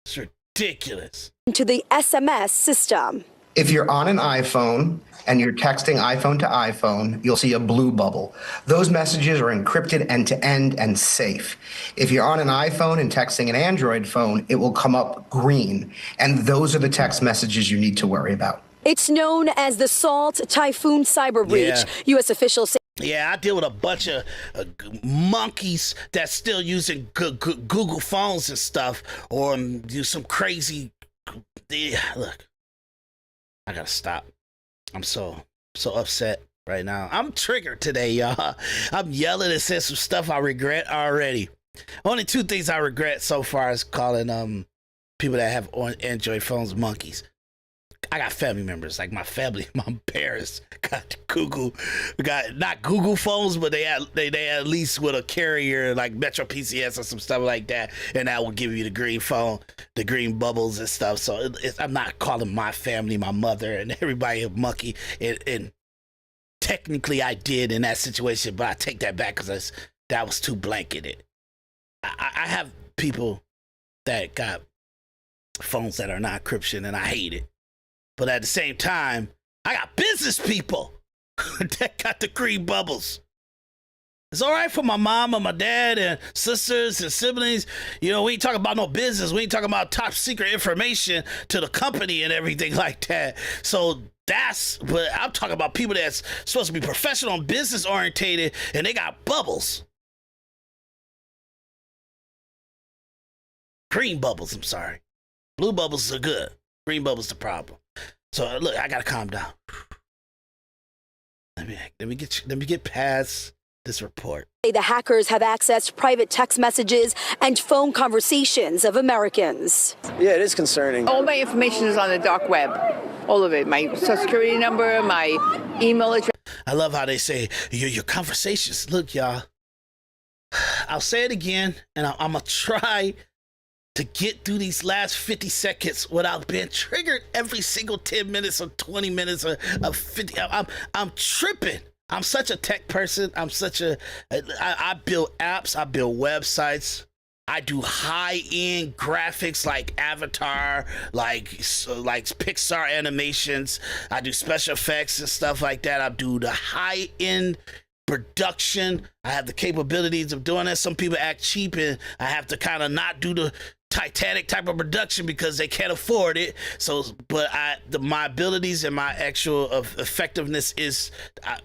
It's ridiculous. To the SMS system. If you're on an iPhone and you're texting iPhone to iPhone, you'll see a blue bubble. Those messages are encrypted end-to-end and safe. If you're on an iPhone and texting an Android phone, it will come up green. And those are the text messages you need to worry about. It's known as the Salt Typhoon cyber breach. Yeah. U.S. officials say. Yeah, I deal with a bunch of monkeys that's still using Google phones and stuff, or do some crazy. Look, I gotta stop. I'm so upset right now. I'm triggered today, y'all. I'm yelling and saying some stuff I regret already. Only two things I regret so far is calling people that have Android phones monkeys. I got family members, like my family, my parents got not Google phones, but they at least with a carrier like Metro PCS or some stuff like that, and that will give you the green phone, the green bubbles and stuff. So I'm not calling my family, my mother, and everybody a monkey. And technically I did in that situation, but I take that back because that was too blanketed. I have people that got phones that are not encryption, and I hate it. But at the same time, I got business people that got the green bubbles. It's all right for my mom and my dad and sisters and siblings. You know, we ain't talking about no business. We ain't talking about top secret information to the company and everything like that. So but I'm talking about people that's supposed to be professional and business orientated, and they got bubbles. Green bubbles, I'm sorry. Blue bubbles are good. Green bubbles the problem. So look, I gotta calm down. Let me get past this report. The hackers have accessed private text messages and phone conversations of Americans. Yeah, it is concerning. All my information is on the dark web. All of it. My social security number, my email address. I love how they say your conversations. Look, y'all. I'll say it again, and I'm gonna try to get through these last 50 seconds without being triggered every single 10 minutes or 20 minutes or 50. I'm tripping. I'm such a tech person. I build apps. I build websites. I do high-end graphics like Avatar, like Pixar animations. I do special effects and stuff like that. I do the high-end production. I have the capabilities of doing that. Some people act cheap, and I have to kind of not do the Titanic type of production because they can't afford it. So, but my abilities and my actual effectiveness is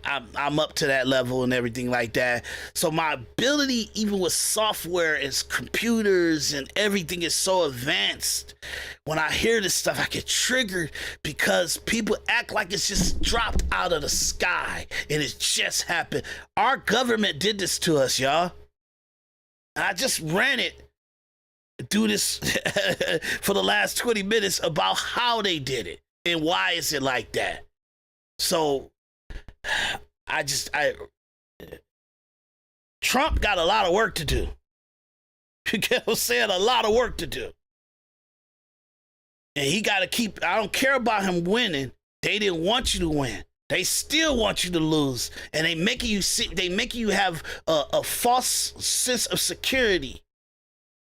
I'm up to that level and everything like that. So my ability, even with software and computers and everything, is so advanced. When I hear this stuff, I get triggered because people act like it's just dropped out of the sky and it just happened. Our government did this to us, y'all. I just ran it. do this for the last 20 minutes about how they did it and why is it like that. So Trump got a lot of work to do. You get what I'm saying? A lot of work to do. And he got to keep, I don't care about him winning. They didn't want you to win. They still want you to lose. And they making you have a false sense of security.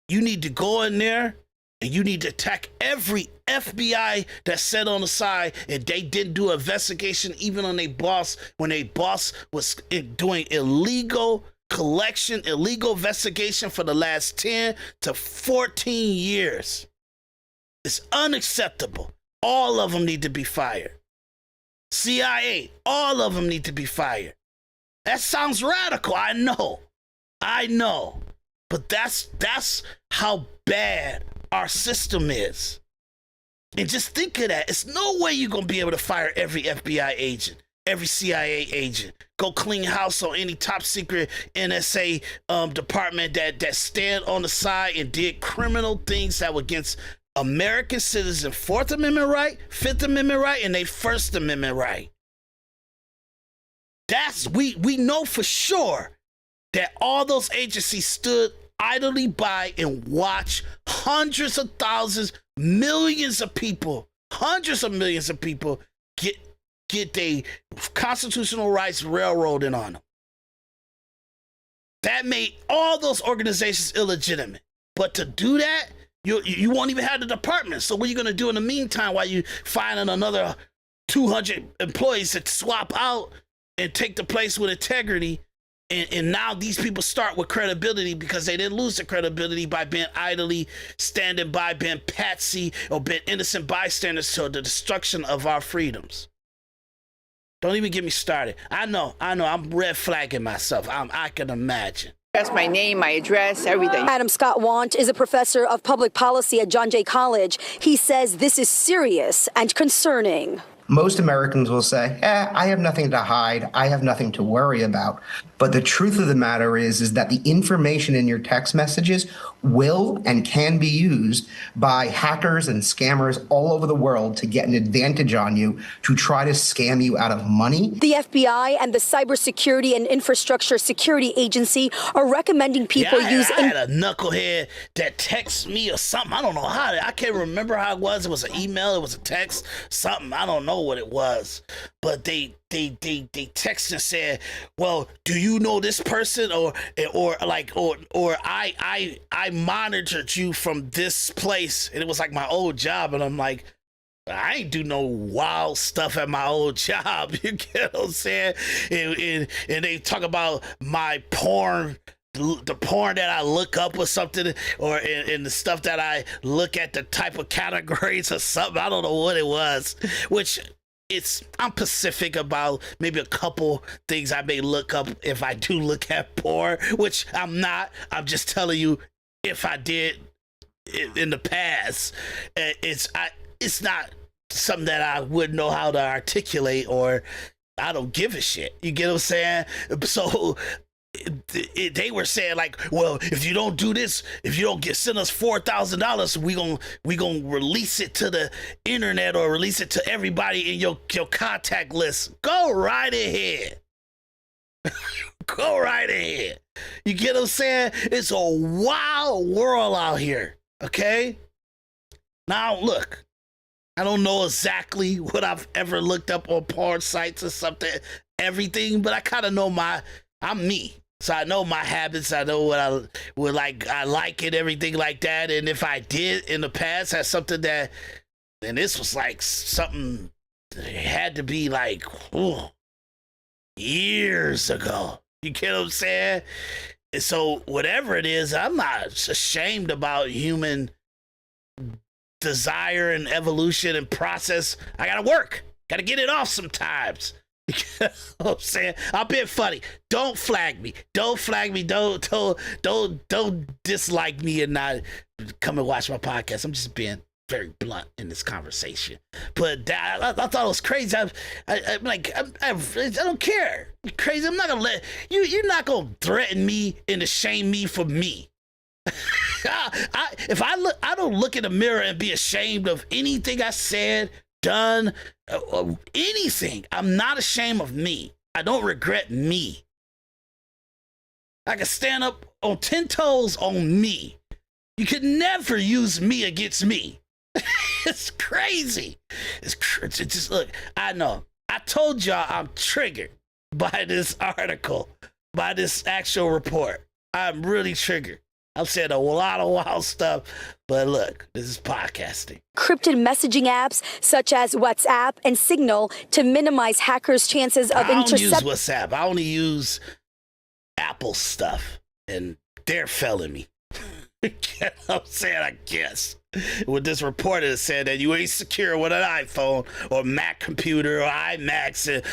You need to go in there and you need to attack every FBI that's set on the side, and they didn't do an investigation even on their boss when their boss was doing illegal collection, illegal investigation for the last 10 to 14 years. It's unacceptable. All of them need to be fired. CIA, all of them need to be fired. That sounds radical, I know. But that's how bad our system is. And just think of that. It's no way you're going to be able to fire every FBI agent, every CIA agent. Go clean house on any top secret NSA department that stand on the side and did criminal things that were against American citizens' Fourth Amendment right, Fifth Amendment right, and their First Amendment right. We know for sure that all those agencies stood idly by and watched hundreds of thousands, millions of people, hundreds of millions of people get their constitutional rights railroaded on them. That made all those organizations illegitimate. But to do that, you won't even have the department. So what are you going to do in the meantime while you finding another 200 employees that swap out and take the place with integrity? And now these people start with credibility because they didn't lose the credibility by being idly standing by, being patsy, or being innocent bystanders to the destruction of our freedoms. Don't even get me started. I know, I'm red flagging myself. I can imagine. That's my name, my address, everything. Adam Scott Want is a professor of public policy at John Jay College. He says this is serious and concerning. Most Americans will say, I have nothing to hide. I have nothing to worry about. But the truth of the matter is that the information in your text messages will and can be used by hackers and scammers all over the world to get an advantage on you, to try to scam you out of money. The FBI and the Cybersecurity and Infrastructure Security Agency are recommending people use... I had a knucklehead that texted me or something. I don't know how. I can't remember how it was. It was an email. It was a text. Something. I don't know what it was. But they texted and said, well, do you know this person? Or I monitored you from this place. And it was like my old job. And I'm like, I ain't do no wild stuff at my old job. You get what I'm saying? And they talk about my porn, the porn that I look up or something, or in the stuff that I look at, the type of categories or something. I don't know what it was, which I'm specific about maybe a couple things I may look up if I do look at porn, which I'm not. I'm just telling you if I did in the past. It's not something that I wouldn't know how to articulate, or I don't give a shit. You get what I'm saying? So they were saying like, well, if you don't do this, if you don't send us $4,000, we gonna release it to the internet or release it to everybody in your contact list. Go right ahead. Go right ahead. You get what I'm saying? It's a wild world out here. Okay. Now look, I don't know exactly what I've ever looked up on porn sites or something, everything, but I kind of know I'm me. So I know my habits. I know what I would like. I like it, everything like that. And if I did in the past have something that, and this was like something that had to be like years ago. You get what I'm saying? And so whatever it is, I'm not ashamed about human desire and evolution and process. I gotta work. Gotta get it off sometimes. You know what I'm saying? I'm being funny. Don't flag me. Don't flag me. Don't dislike me and not come and watch my podcast. I'm just being very blunt in this conversation. But I thought it was crazy. I'm like, I don't care. You're crazy. I'm not gonna let you. You're not gonna threaten me and to shame me for me. I don't look in the mirror and be ashamed of anything I said, done, anything. I'm not ashamed of me. I don't regret me. I can stand up on 10 toes on me. You could never use me against me. It's crazy. It's just, look, I know. I told y'all I'm triggered by this article, by this actual report. I'm really triggered. I've said a lot of wild stuff, but look, this is podcasting. Encrypted messaging apps such as WhatsApp and Signal to minimize hackers' chances of I don't use intercepting. WhatsApp. I only use Apple stuff, and they're failing me. You know what I'm saying? I guess. With this report, it said that you ain't secure with an iPhone or Mac computer or iMacs.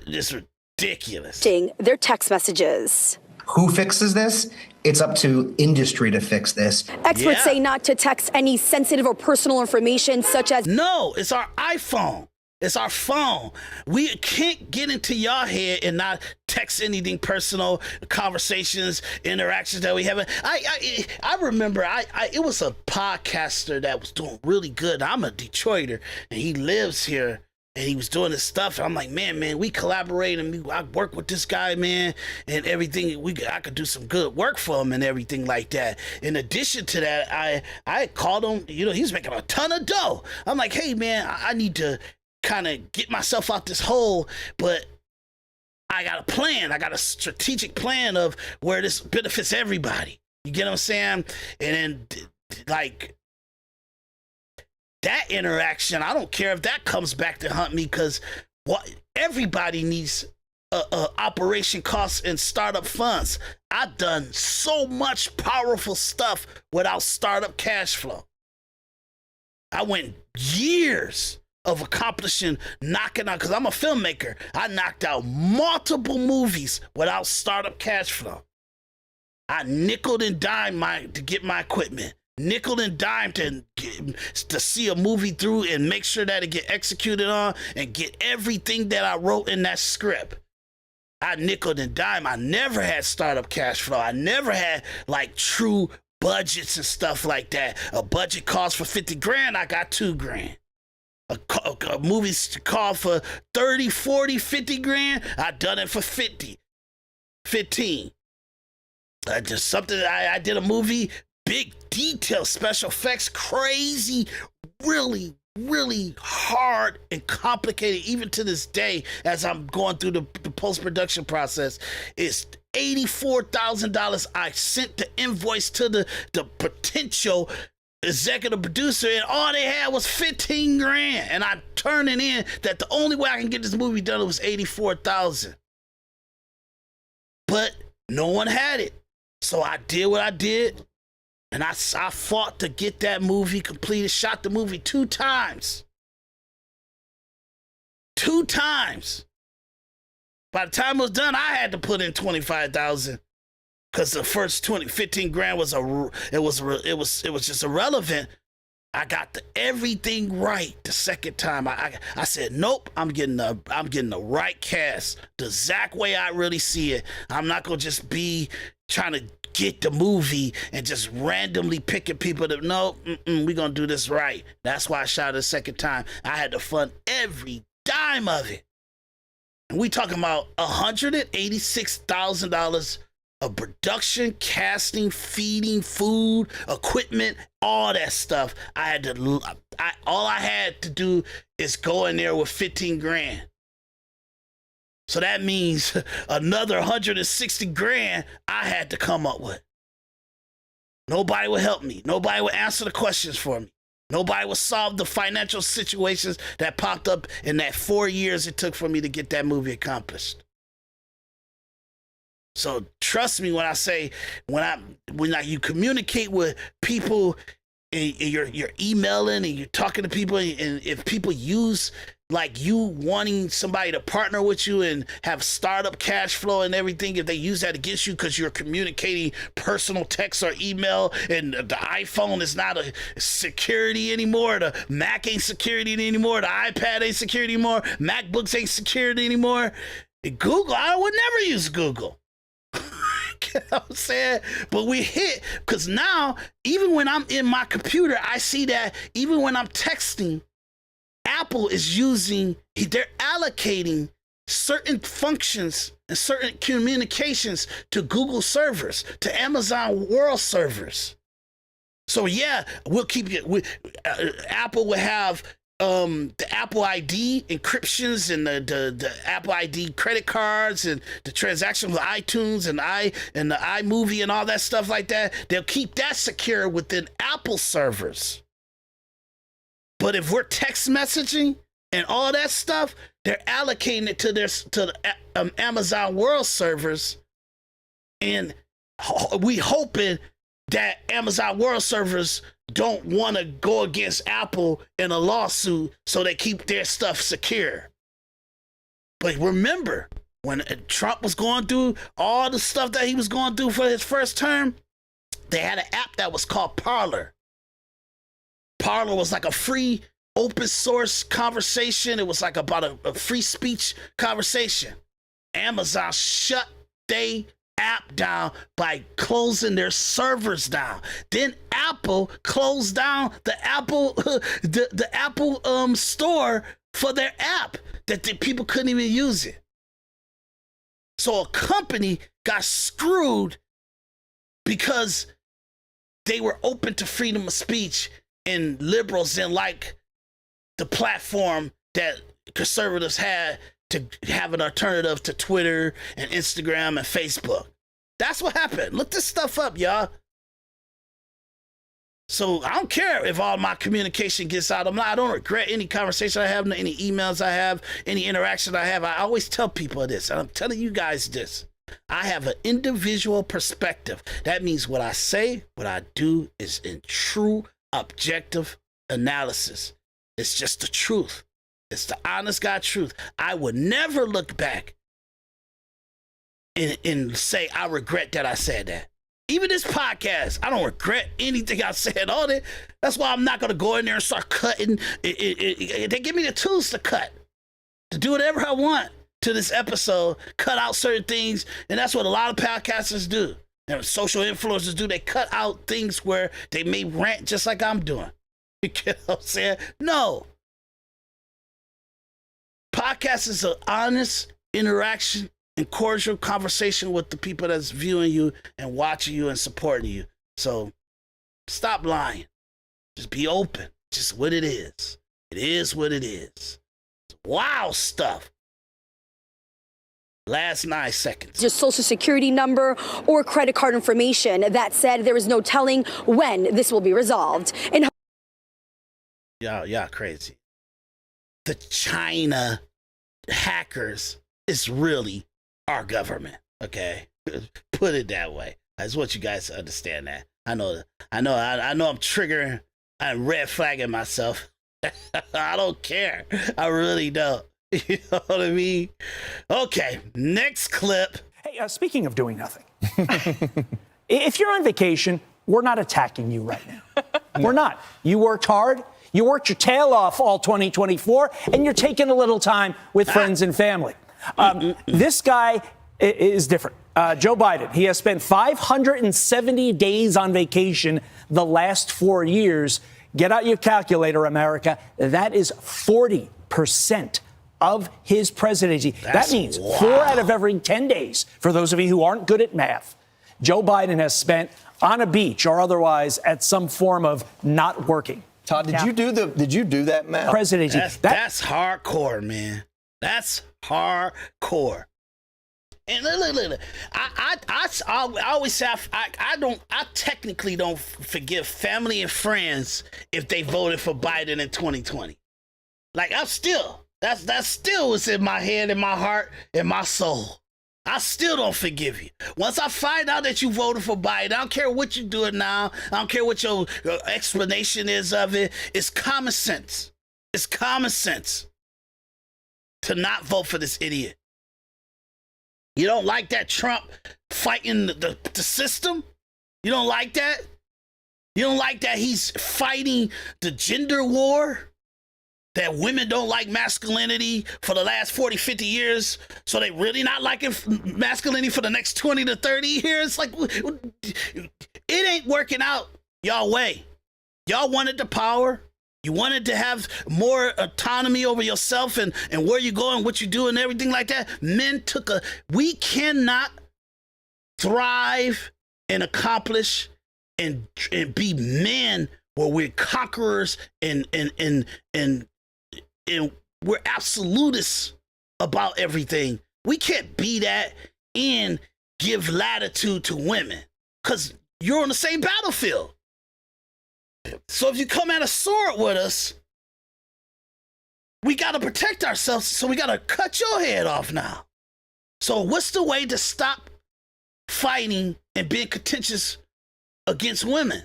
It's ridiculous. Their text messages. Who fixes this? It's up to industry to fix this. Experts say not to text any sensitive or personal information such as... No, it's our iPhone. It's our phone. We can't get into y'all head and not text anything personal, conversations, interactions that we have. I remember it was a podcaster that was doing really good. I'm a Detroiter, and he lives here, and he was doing this stuff. And I'm like, man, we collaborate, and I work with this guy, man, and everything. I could do some good work for him and everything like that. In addition to that, I called him. You know, he's making a ton of dough. I'm like, hey, man, I need to kind of get myself out this hole, but I got a plan. I got a strategic plan of where this benefits everybody. You get what I'm saying? And then, like, that interaction, I don't care if that comes back to hunt me, because everybody needs operation costs and startup funds. I've done so much powerful stuff without startup cash flow. I went years of accomplishing, knocking out, because I'm a filmmaker. I knocked out multiple movies without startup cash flow. I nickel and dime to get my equipment, nickel and dime to see a movie through and make sure that it get executed on and get everything that I wrote in that script. I nickel and dime. I never had startup cash flow. I never had like true budgets and stuff like that. A budget cost for 50 grand, I got 2 grand. A movie's called for 30, 40, 50 grand. I done it for 15. Just something, I did a movie, big detail, special effects, crazy, really, really hard and complicated, even to this day, as I'm going through the post-production process. It's $84,000. I sent the invoice to the potential executive producer, and all they had was 15 grand, and I turned it in that the only way I can get this movie done was 84,000. But no one had it, so I did what I did, and I fought to get that movie completed. Shot the movie 2 times. 2 times. By the time it was done, I had to put in 25,000. Because the first 15 grand was just irrelevant. I got everything right the second time. I said, nope, I'm getting the right cast, the exact way I really see it. I'm not gonna just be trying to get the movie and just randomly picking people that we're gonna do this right. That's why I shot it the second time. I had to fund every dime of it. And we talking about $186,000 of production, casting, feeding, food, equipment, all that stuff. All I had to do is go in there with 15 grand. So that means another 160 grand I had to come up with. Nobody would help me. Nobody would answer the questions for me. Nobody would solve the financial situations that popped up in that 4 years it took for me to get that movie accomplished. So trust me when I say, when you communicate with people and you're emailing and you're talking to people, and if people use like you wanting somebody to partner with you and have startup cash flow and everything, if they use that against you because you're communicating personal text or email, and the iPhone is not a security anymore, the Mac ain't security anymore, the iPad ain't security anymore, MacBooks ain't security anymore, Google, I would never use Google. You know what I'm saying? But we hit, because now, even when I'm in my computer, I see that even when I'm texting, Apple is they're allocating certain functions and certain communications to Google servers, to Amazon World servers. So yeah, we'll keep it. Apple will have the Apple ID encryptions and the Apple ID credit cards and the transactions with iTunes and the iMovie and all that stuff like that. They'll keep that secure within Apple servers. But if we're text messaging and all that stuff, they're allocating it to the Amazon World servers, and we hoping that Amazon World servers don't want to go against Apple in a lawsuit, so they keep their stuff secure. But remember, when Trump was going through all the stuff that he was going through for his first term, they had an app that was called Parler. Parler was like a free open source conversation. It was like about a free speech conversation. Amazon shut they app down by closing their servers down. Then Apple closed down the Apple the Apple store for their app, that the people couldn't even use it. So a company got screwed because they were open to freedom of speech, and liberals didn't like the platform that conservatives had to have an alternative to Twitter and Instagram and Facebook. That's what happened. Look this stuff up, y'all. So I don't care if all my communication gets out. I don't regret any conversation I have, any emails I have, any interaction I have. I always tell people this, and I'm telling you guys this. I have an individual perspective. That means what I say, what I do is in true, objective analysis. It's just the truth. It's the honest God truth. I would never look back and say, I regret that I said that. Even this podcast, I don't regret anything I said on it. That's why I'm not going to go in there and start cutting. They give me the tools to cut, to do whatever I want to this episode, cut out certain things. And that's what a lot of podcasters do. And social influencers do. They cut out things where they may rant just like I'm doing. You know what I'm saying? No. Podcast is an honest interaction and cordial conversation with the people that's viewing you and watching you and supporting you. So stop lying. Just be open. Just what it is. It is what it is. It's wild stuff. Last 9 seconds. Your social security number or credit card information. That said, there is no telling when this will be resolved. And Y'all crazy. The China hackers is really our government, okay? Put it that way. I just want you guys to understand that. I know I'm triggering, I'm red flagging myself. I don't care. I really don't. You know what I mean? Okay, next clip. Hey, speaking of doing nothing, if you're on vacation, we're not attacking you right now. We're not. You worked hard. You worked your tail off all 2024, and you're taking a little time with friends and family. This guy is different. Joe Biden, he has spent 570 days on vacation the last 4 years. Get out your calculator, America. That is 40% of his presidency. That means 4 out of every 10 days, for those of you who aren't good at math, Joe Biden has spent on a beach or otherwise at some form of not working. Todd, did you do that math? Presidency. That's hardcore, man. That's hardcore. And look. I always say I technically don't forgive family and friends if they voted for Biden in 2020. Like that still was in my head, in my heart, in my soul. I still don't forgive you. Once I find out that you voted for Biden, I don't care what you're doing now. I don't care what your explanation is of it. It's common sense. It's common sense to not vote for this idiot. You don't like that Trump fighting the system? You don't like that? You don't like that he's fighting the gender war? that women don't like masculinity for the last 40, 50 years, so they really not liking masculinity for the next 20 to 30 years. Like, it ain't working out y'all way. Y'all wanted the power. You wanted to have more autonomy over yourself and where you go and what you do and everything like that. We cannot thrive and accomplish and be men where we're conquerors and we're absolutists about everything. We can't be that and give latitude to women because you're on the same battlefield. So if you come at a sword with us, we got to protect ourselves. So we got to cut your head off now. So what's the way to stop fighting and being contentious against women?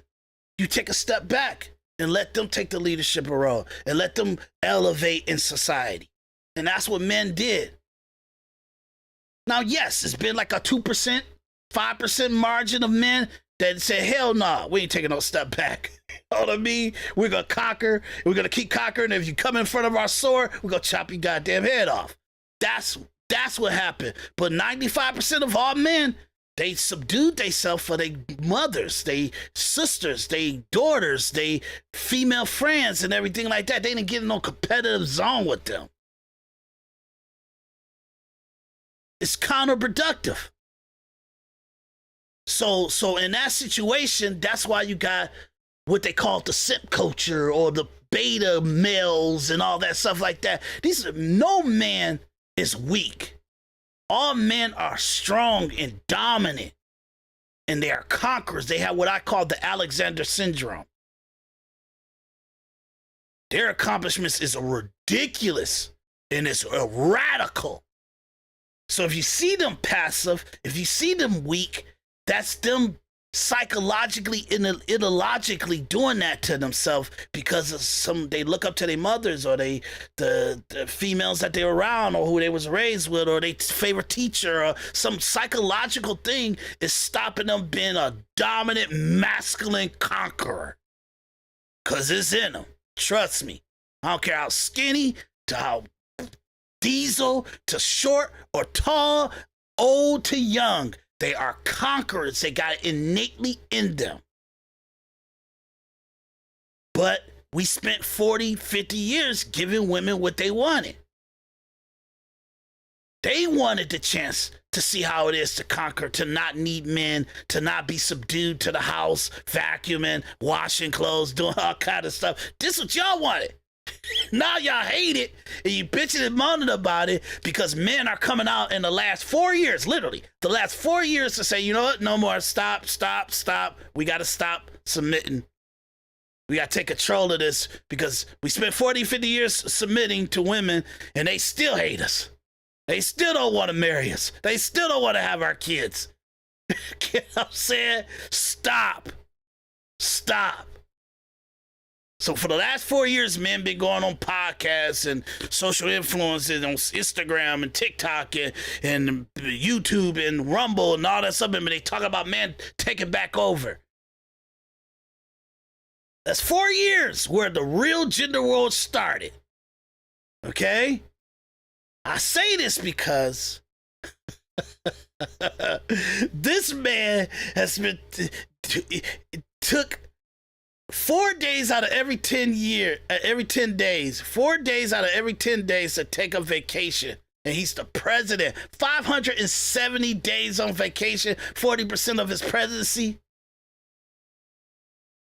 You take a step back and let them take the leadership role and let them elevate in society. And that's what men did. Now, yes, it's been like a 2%, 5% margin of men that said, hell no, we ain't taking no step back. You know what I mean? We're going to conquer. We're going to keep conquering. If you come in front of our sword, we're going to chop your goddamn head off. That's what happened. But 95% of all men, they subdued themselves for their mothers, their sisters, their daughters, their female friends and everything like that. They didn't get in no competitive zone with them. It's counterproductive. So in that situation, that's why you got what they call the simp culture or the beta males and all that stuff like that. No man is weak. All men are strong and dominant, and they are conquerors. They have what I call the Alexander syndrome. Their accomplishments is ridiculous and it's radical. So if you see them passive, if you see them weak, that's them psychologically and ideologically doing that to themselves because of they look up to their mothers or the females that they were around or who they was raised with or their favorite teacher or some psychological thing is stopping them being a dominant masculine conqueror because it's in them. Trust me. I don't care how skinny to how diesel to short or tall, old to young. They are conquerors. They got it innately in them. But we spent 40, 50 years giving women what they wanted. They wanted the chance to see how it is to conquer, to not need men, to not be subdued to the house, vacuuming, washing clothes, doing all kind of stuff. This is what y'all wanted. Now y'all hate it and you bitching and moaning about it because men are coming out in the last 4 years, literally the last 4 years to say, you know what, no more, stop. We got to stop submitting. We got to take control of this because we spent 40, 50 years submitting to women and they still hate us. They still don't want to marry us. They still don't want to have our kids. You know what I'm saying? Stop. So for the last 4 years, men been going on podcasts and social influencers on Instagram and TikTok and YouTube and Rumble and all that stuff. And they talk about men taking back over. That's 4 years where the real gender war started. Okay? I say this because this man has been took 4 days out of every 10 days, 4 days out of every 10 days to take a vacation. And he's the president. 570 days on vacation, 40% of his presidency.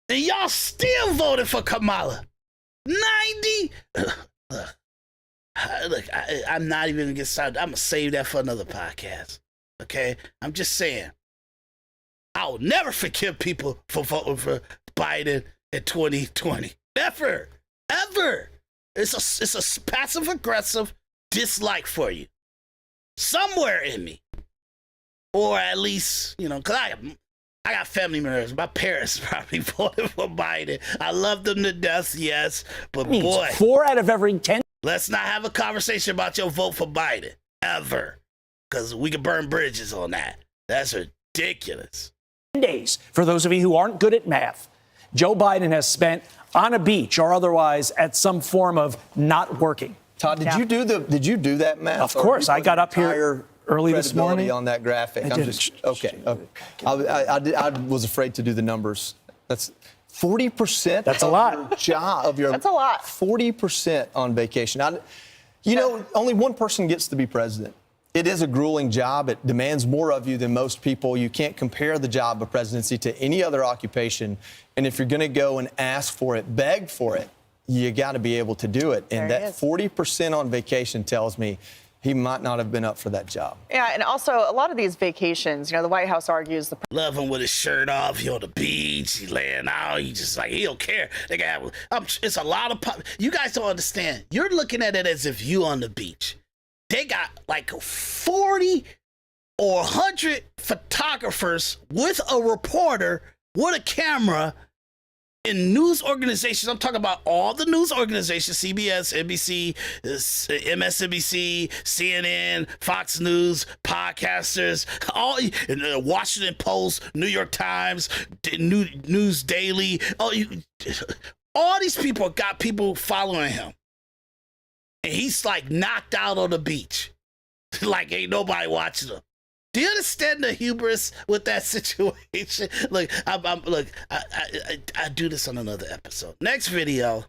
And y'all still voted for Kamala. 90? Look, I'm not even going to get started. I'm going to save that for another podcast. Okay? I'm just saying. I will never forgive people for voting for Biden in 2020. Ever. It's a passive aggressive dislike for you. Somewhere in me. Or at least, because I got family members. My parents probably voted for Biden. I love them to death, yes. But boy. 4 out of every 10. Let's not have a conversation about your vote for Biden. Ever. Because we can burn bridges on that. That's ridiculous. Days, for those of you who aren't good at math, Joe Biden has spent on a beach or otherwise at some form of not working. Todd, did you do that math? Of course, I got up here early this morning on that graphic. I I'm did. just okay. I was afraid to do the numbers. That's 40%. That's a lot. That's a lot. 40% on vacation. Only one person gets to be president. It is a grueling job. It demands more of you than most people. You can't compare the job of presidency to any other occupation. And if you're going to go and ask for it, beg for it, you got to be able to do it. And that 40% on vacation tells me he might not have been up for that job. Yeah, and also a lot of these vacations, the White House argues Love him with his shirt off. He on the beach. He laying out. He just like, he don't care. It's a lot of you guys don't understand. You're looking at it as if you on the beach. They got like 40 or 100 photographers with a reporter with a camera in news organizations. I'm talking about all the news organizations: CBS, NBC, MSNBC, CNN, Fox News, podcasters, all Washington Post, New York Times, News Daily. All these people got people following him. And he's like knocked out on the beach. Like ain't nobody watching him. Do you understand the hubris with that situation? Look, I do this on another episode. Next video.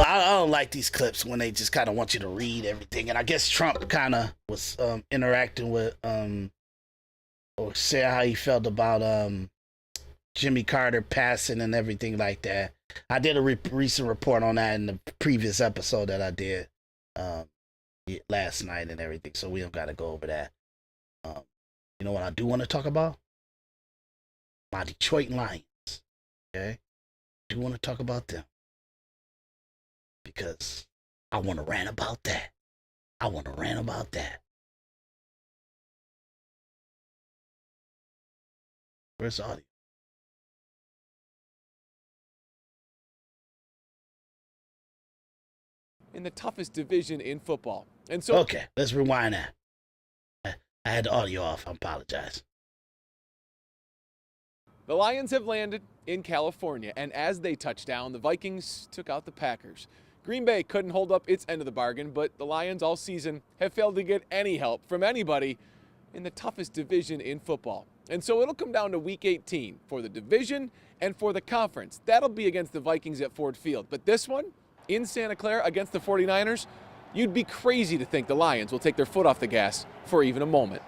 I don't like these clips when they just kind of want you to read everything. And I guess Trump kind of was interacting with or say how he felt about Jimmy Carter passing and everything like that. I did a recent report on that in the previous episode that I did last night and everything, so we don't got to go over that. You know what I do want to talk about? My Detroit Lions. Okay? I do want to talk about them because I want to rant about that. Where's the audio? In the toughest division in football. And so okay, let's rewind that. I had the audio off. I apologize. The Lions have landed in California, and as they touched down, the Vikings took out the Packers. Green Bay couldn't hold up its end of the bargain, but the Lions all season have failed to get any help from anybody in the toughest division in football. And so it'll come down to Week 18 for the division and for the conference. That'll be against the Vikings at Ford Field. But this one, in Santa Clara against the 49ers, you'd be crazy to think the Lions will take their foot off the gas for even a moment.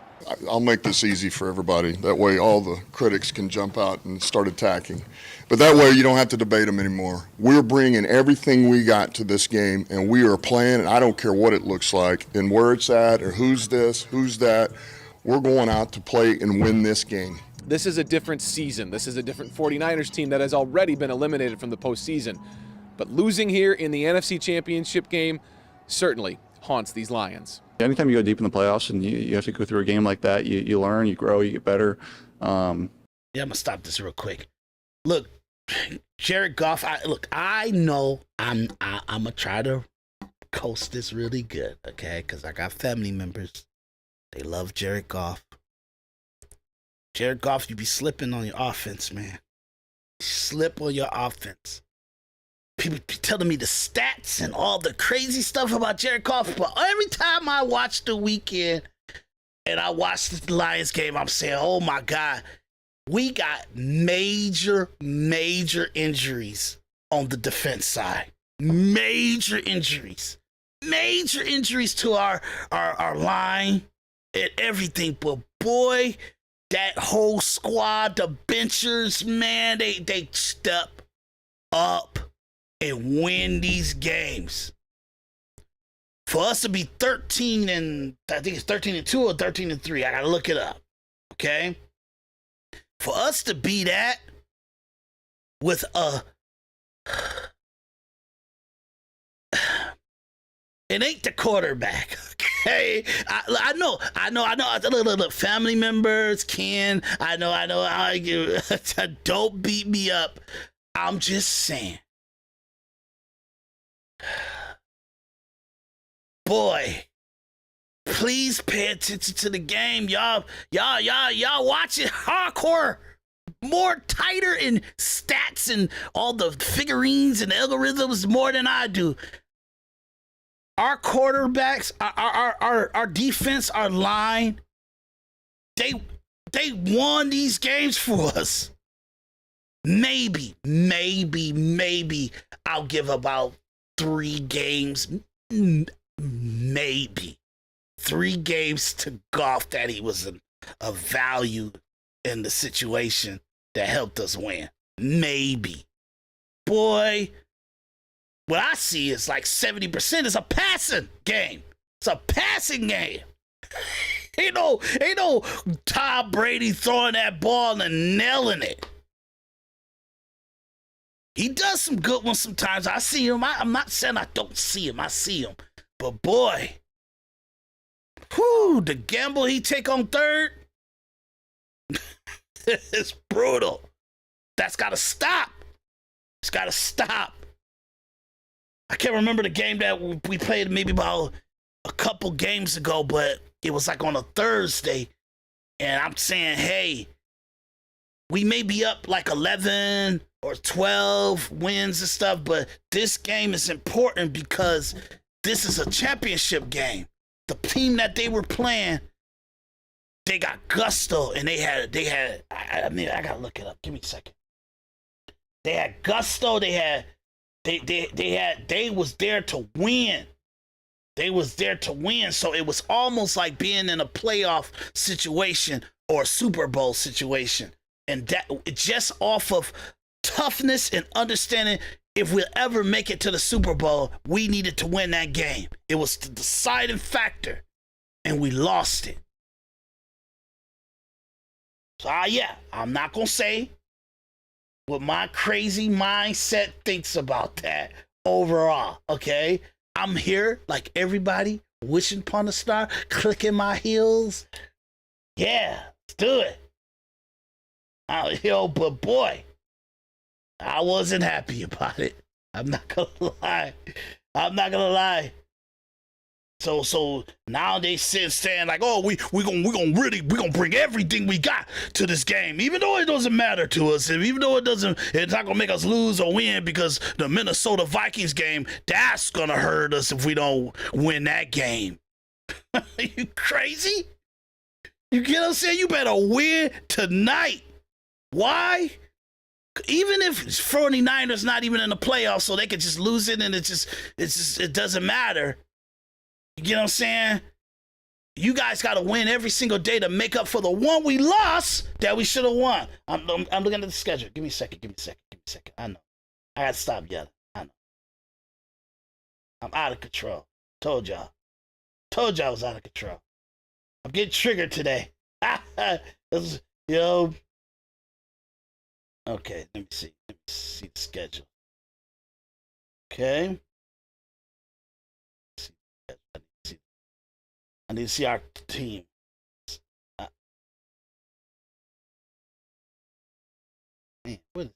I'll make this easy for everybody. That way all the critics can jump out and start attacking. But that way you don't have to debate them anymore. We're bringing everything we got to this game, and we are playing, and I don't care what it looks like and where it's at or who's this, who's that. We're going out to play and win this game. This is a different season. This is a different 49ers team that has already been eliminated from the postseason. But losing here in the NFC Championship game certainly haunts these Lions. Anytime you go deep in the playoffs and you have to go through a game like that, you learn, you grow, you get better. Yeah, I'm going to stop this real quick. Look, Jared Goff, I know I'm going to try to coast this really good, okay? Because I got family members. They love Jared Goff. Jared Goff, you be slipping on your offense, man. Slip on your offense. People be telling me the stats and all the crazy stuff about Jared Goff, but every time I watch the weekend and I watch the Lions game, I'm saying, oh my God, we got major injuries on the defense side. Major injuries to our line and everything. But boy, that whole squad, the benchers, man, they step up and win these games. For us to be 13 and I think it's 13-2 or 13-3. I gotta look it up. Okay? For us to be that with it ain't the quarterback. Okay? I know. Look, family members, Ken, I know. Don't beat me up. I'm just saying. boy, please pay attention to the game. Y'all watch it hardcore, more tighter in stats and all the figurines and algorithms more than I do. Our quarterbacks, our defense, our line, they won these games for us. Maybe I'll give about 3 games, maybe 3 games to Goff that he was a value in the situation that helped us win. Maybe. Boy, what I see is like 70% is a passing game. It's a passing game. Ain't no Tom Brady throwing that ball and nailing it. He does some good ones sometimes. I see him. I'm not saying I don't see him. I see him. But boy, the gamble he take on third is brutal. That's got to stop. It's got to stop. I can't remember the game that we played maybe about a couple games ago, but it was like on a Thursday. And I'm saying, hey, we may be up like 11 or 12 wins and stuff, but this game is important because this is a championship game. The team that they were playing, they got gusto, and they had. I gotta look it up. Give me a second. They had gusto. They was there to win. They was there to win. So it was almost like being in a playoff situation or a Super Bowl situation. And that just off of toughness and understanding, if we'll ever make it to the Super Bowl, we needed to win that game. It was the deciding factor, and we lost it. So I'm not going to say what my crazy mindset thinks about that overall, okay? I'm here like everybody, wishing upon a star, clicking my heels. Yeah, let's do it. But boy, I wasn't happy about it. I'm not gonna lie. So now they saying like, oh, we gonna bring everything we got to this game, even though it doesn't matter to us, and even though it's not gonna make us lose or win, because the Minnesota Vikings game, that's gonna hurt us if we don't win that game. Are you crazy? You get what I'm saying? You better win tonight. Why? Even if 49ers not even in the playoffs, so they could just lose it, and it doesn't matter. You get what I'm saying? You guys got to win every single day to make up for the one we lost that we should have won. I'm looking at the schedule. Give me a second. I know. I got to stop yelling. I know. I'm out of control. Told y'all I was out of control. I'm getting triggered today. Okay, let me see the schedule. Okay. I need to see our team. Man, what is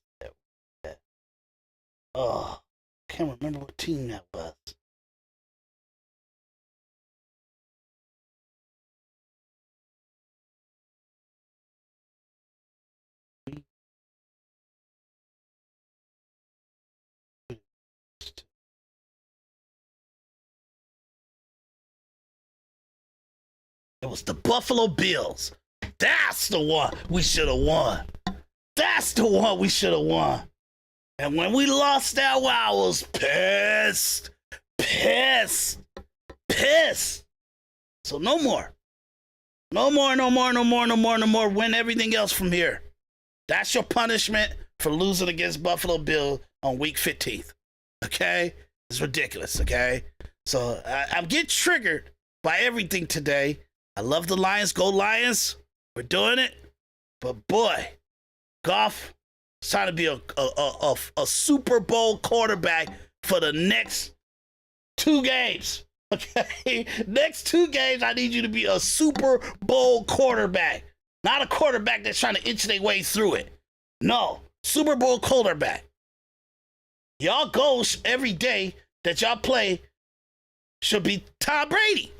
that? Oh, can't remember what team that was. It was the Buffalo Bills. That's the one we should have won. And when we lost that one, I was pissed. So no more. Win everything else from here. That's your punishment for losing against Buffalo Bills on week 15th. Okay? It's ridiculous, okay? So I'm getting triggered by everything today. I love the Lions. Go Lions. We're doing it. But boy, Goff is trying to be a Super Bowl quarterback for the next 2 games. Okay? Next 2 games, I need you to be a Super Bowl quarterback. Not a quarterback that's trying to inch their way through it. No. Super Bowl quarterback. Y'all go every day that y'all play. should be Tom Brady.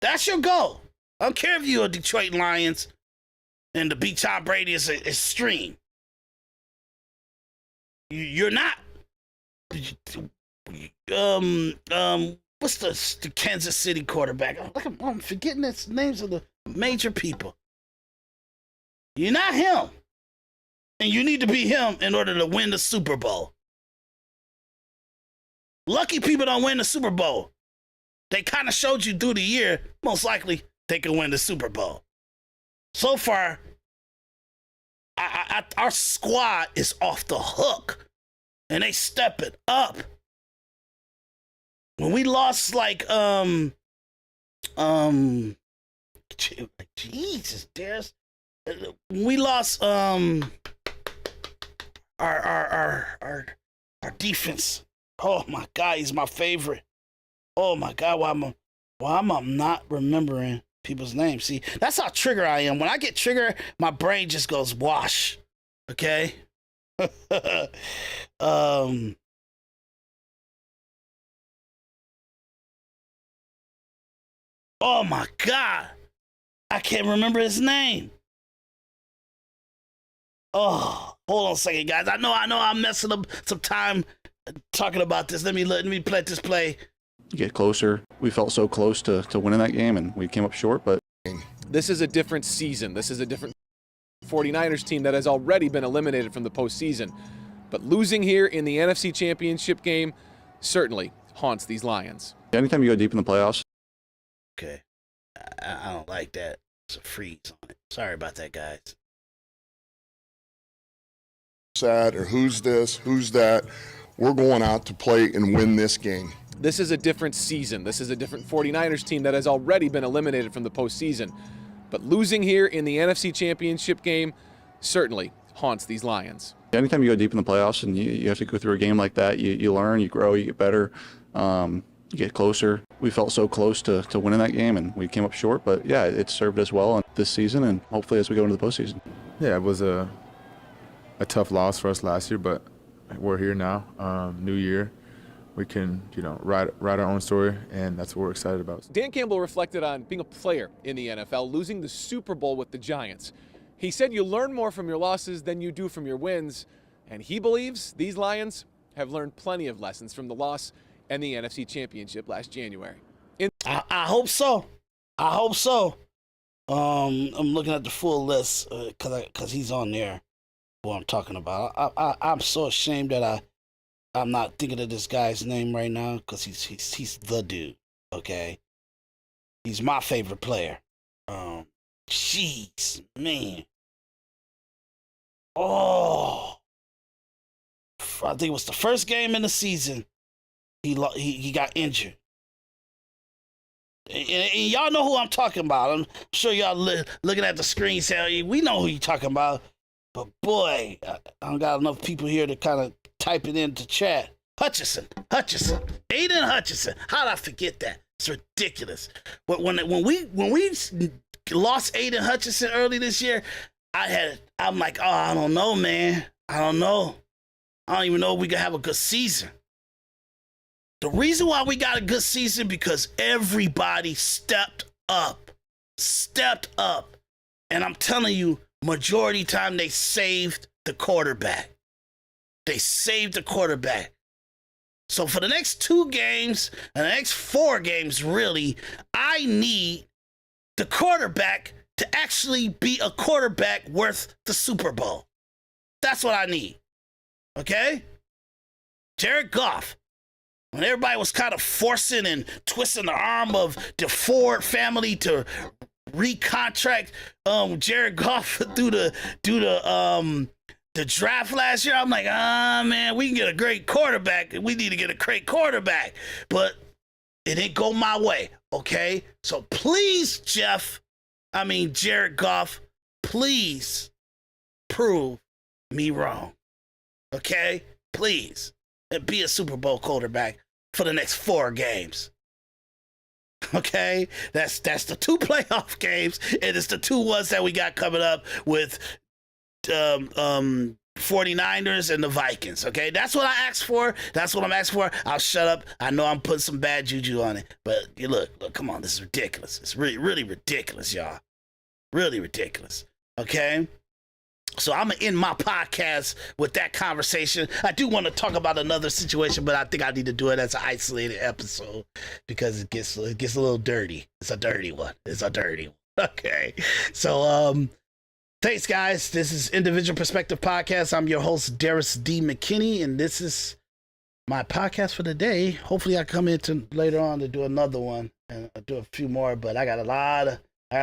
That's your goal. I don't care if you're a Detroit Lions and to beat Tom Brady is extreme. You're not. What's the Kansas City quarterback? I'm forgetting the names of the major people. You're not him. And you need to be him in order to win the Super Bowl. Lucky people don't win the Super Bowl. They kind of showed you through the year, most likely they can win the Super Bowl. So far, our squad is off the hook. And they step it up. When we lost Jesus, Daris. We lost our defense. Oh my God, he's my favorite. Oh my God, why am I not remembering people's names? See, that's how trigger I am. When I get triggered, my brain just goes wash. Okay? Oh my God. I can't remember his name. Oh, hold on a second, guys. I know I'm messing up some time talking about this. Let me let this play. Get closer. We felt so close to winning that game, and we came up short, but This is a different season. This is a different 49ers team that has already been eliminated from the postseason. But losing here in the NFC Championship game certainly haunts these Lions. anytime you go deep in the playoffs. Okay. I don't like that. It's a freeze on it. Sorry about that, guys. Sad or who's this, who's that. We're going out to play and win this game. This is a different season. This is a different 49ers team that has already been eliminated from the postseason. But losing here in the NFC Championship game certainly haunts these Lions. Anytime you go deep in the playoffs and you have to go through a game like that, you learn, you grow, you get better, you get closer. We felt so close to winning that game, and we came up short. But, yeah, it served us well this season and hopefully as we go into the postseason. Yeah, it was a tough loss for us last year, but we're here now, new year. We can, write our own story, and that's what we're excited about. Dan Campbell reflected on being a player in the NFL, losing the Super Bowl with the Giants. He said you learn more from your losses than you do from your wins, and he believes these Lions have learned plenty of lessons from the loss and the NFC Championship last January. I hope so. I hope so. I'm looking at the full list because he's on there. What I'm talking about. I'm so ashamed that I'm not thinking of this guy's name right now because he's the dude. Okay, he's my favorite player. Jeez, man. Oh, I think it was the first game in the season. He got injured. And y'all know who I'm talking about. I'm sure y'all looking at the screen saying, we know who you're talking about. But boy, I don't got enough people here to kind of type it into chat. Hutchinson. Aiden Hutchinson. How did I forget that? It's ridiculous. But when we lost Aiden Hutchinson early this year, I'm like, oh, I don't know, man. I don't know. I don't even know if we can have a good season. The reason why we got a good season because everybody stepped up. And I'm telling you, majority time they saved the quarterback. So for the next 2 games and the next 4 games, really, I need the quarterback to actually be a quarterback worth the Super Bowl. That's what I need. Okay? Jared Goff. When everybody was kind of forcing and twisting the arm of the Ford family to recontract Jared Goff through the draft last year, I'm like, man, we can get a great quarterback. We need to get a great quarterback. But it didn't go my way, okay? So please, Jared Goff, please prove me wrong, okay? Please. And be a Super Bowl quarterback for the next 4 games. Okay? That's the 2 playoff games, and it's the 2 ones that we got coming up with 49ers and the Vikings, okay? That's what I asked for. That's what I'm asking for. I'll shut up. I know I'm putting some bad juju on it, but you look, come on. This is ridiculous. It's really, really ridiculous, y'all. Really ridiculous, okay? So I'm going to end my podcast with that conversation. I do want to talk about another situation, but I think I need to do it as an isolated episode because it gets a little dirty. It's a dirty one. Okay. So, thanks, guys. This is Individual Perspective Podcast. I'm your host, Daris D. McKinney, and this is my podcast for the day. Hopefully I come in later on to do another one and do a few more, but I got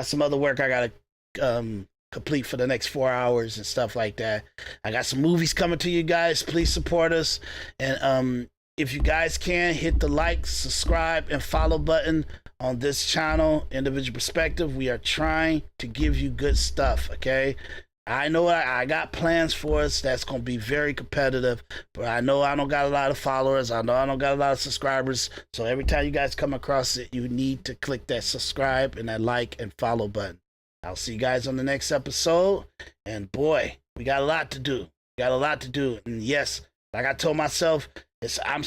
some other work I got to complete for the next 4 hours and stuff like that. I got some movies coming to you guys. Please support us. And if you guys can, hit the like, subscribe, and follow button on this channel, Individual Perspective. We are trying to give you good stuff, okay? I know I got plans for us that's going to be very competitive, but I know I don't got a lot of followers. I know I don't got a lot of subscribers. So every time you guys come across it, you need to click that subscribe and that like and follow button. I'll see you guys on the next episode. And boy, we got a lot to do. And yes, like I told myself, I'm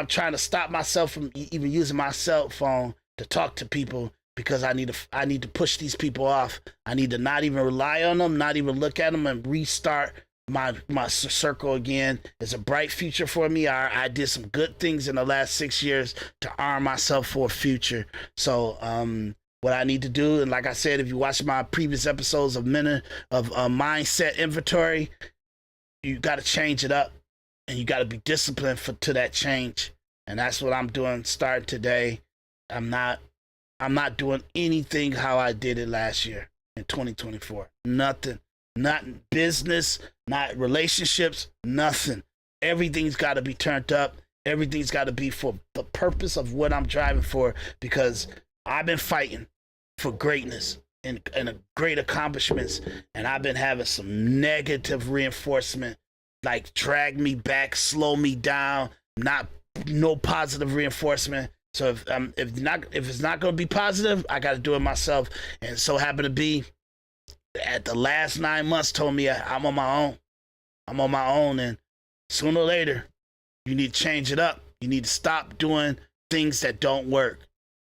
trying to stop myself from even using my cell phone to talk to people because I need to push these people off. I need to not even rely on them, not even look at them, and restart my circle again. It's a bright future for me. I did some good things in the last 6 years to arm myself for a future. So what I need to do, and like I said, if you watch my previous episodes of mindset inventory, you got to change it up, and you got to be disciplined to that change. And that's what I'm doing starting today. I'm not doing anything how I did it last year in 2024. Nothing. Not business, not relationships, nothing. Everything's got to be turned up. Everything's got to be for the purpose of what I'm driving for, because I've been fighting for greatness and great accomplishments, and I've been having some negative reinforcement, like drag me back, slow me down, no positive reinforcement. So if it's not going to be positive, I got to do it myself. And so happened to be at the last 9 months told me I'm on my own. And sooner or later, you need to change it up. You need to stop doing things that don't work.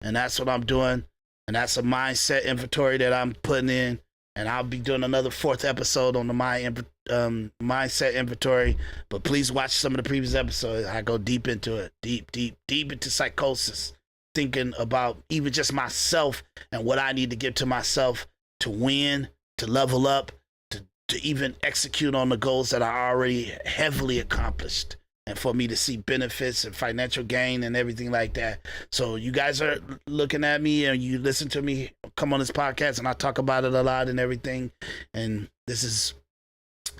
And that's what I'm doing. And that's a mindset inventory that I'm putting in. And I'll be doing another 4th episode on the mindset inventory. But please watch some of the previous episodes. I go deep into it, deep into psychosis, thinking about even just myself and what I need to give to myself to win, to level up, to even execute on the goals that I already heavily accomplished, and for me to see benefits and financial gain and everything like that. So you guys are looking at me and you listen to me come on this podcast, and I talk about it a lot and everything. And this is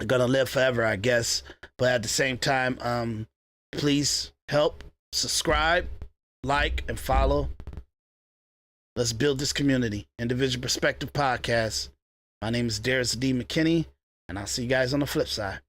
gonna live forever, I guess. But at the same time, please help, subscribe, like, and follow. Let's build this community. Individual Perspective Podcast. My name is Daris D. McKinney, and I'll see you guys on the flip side.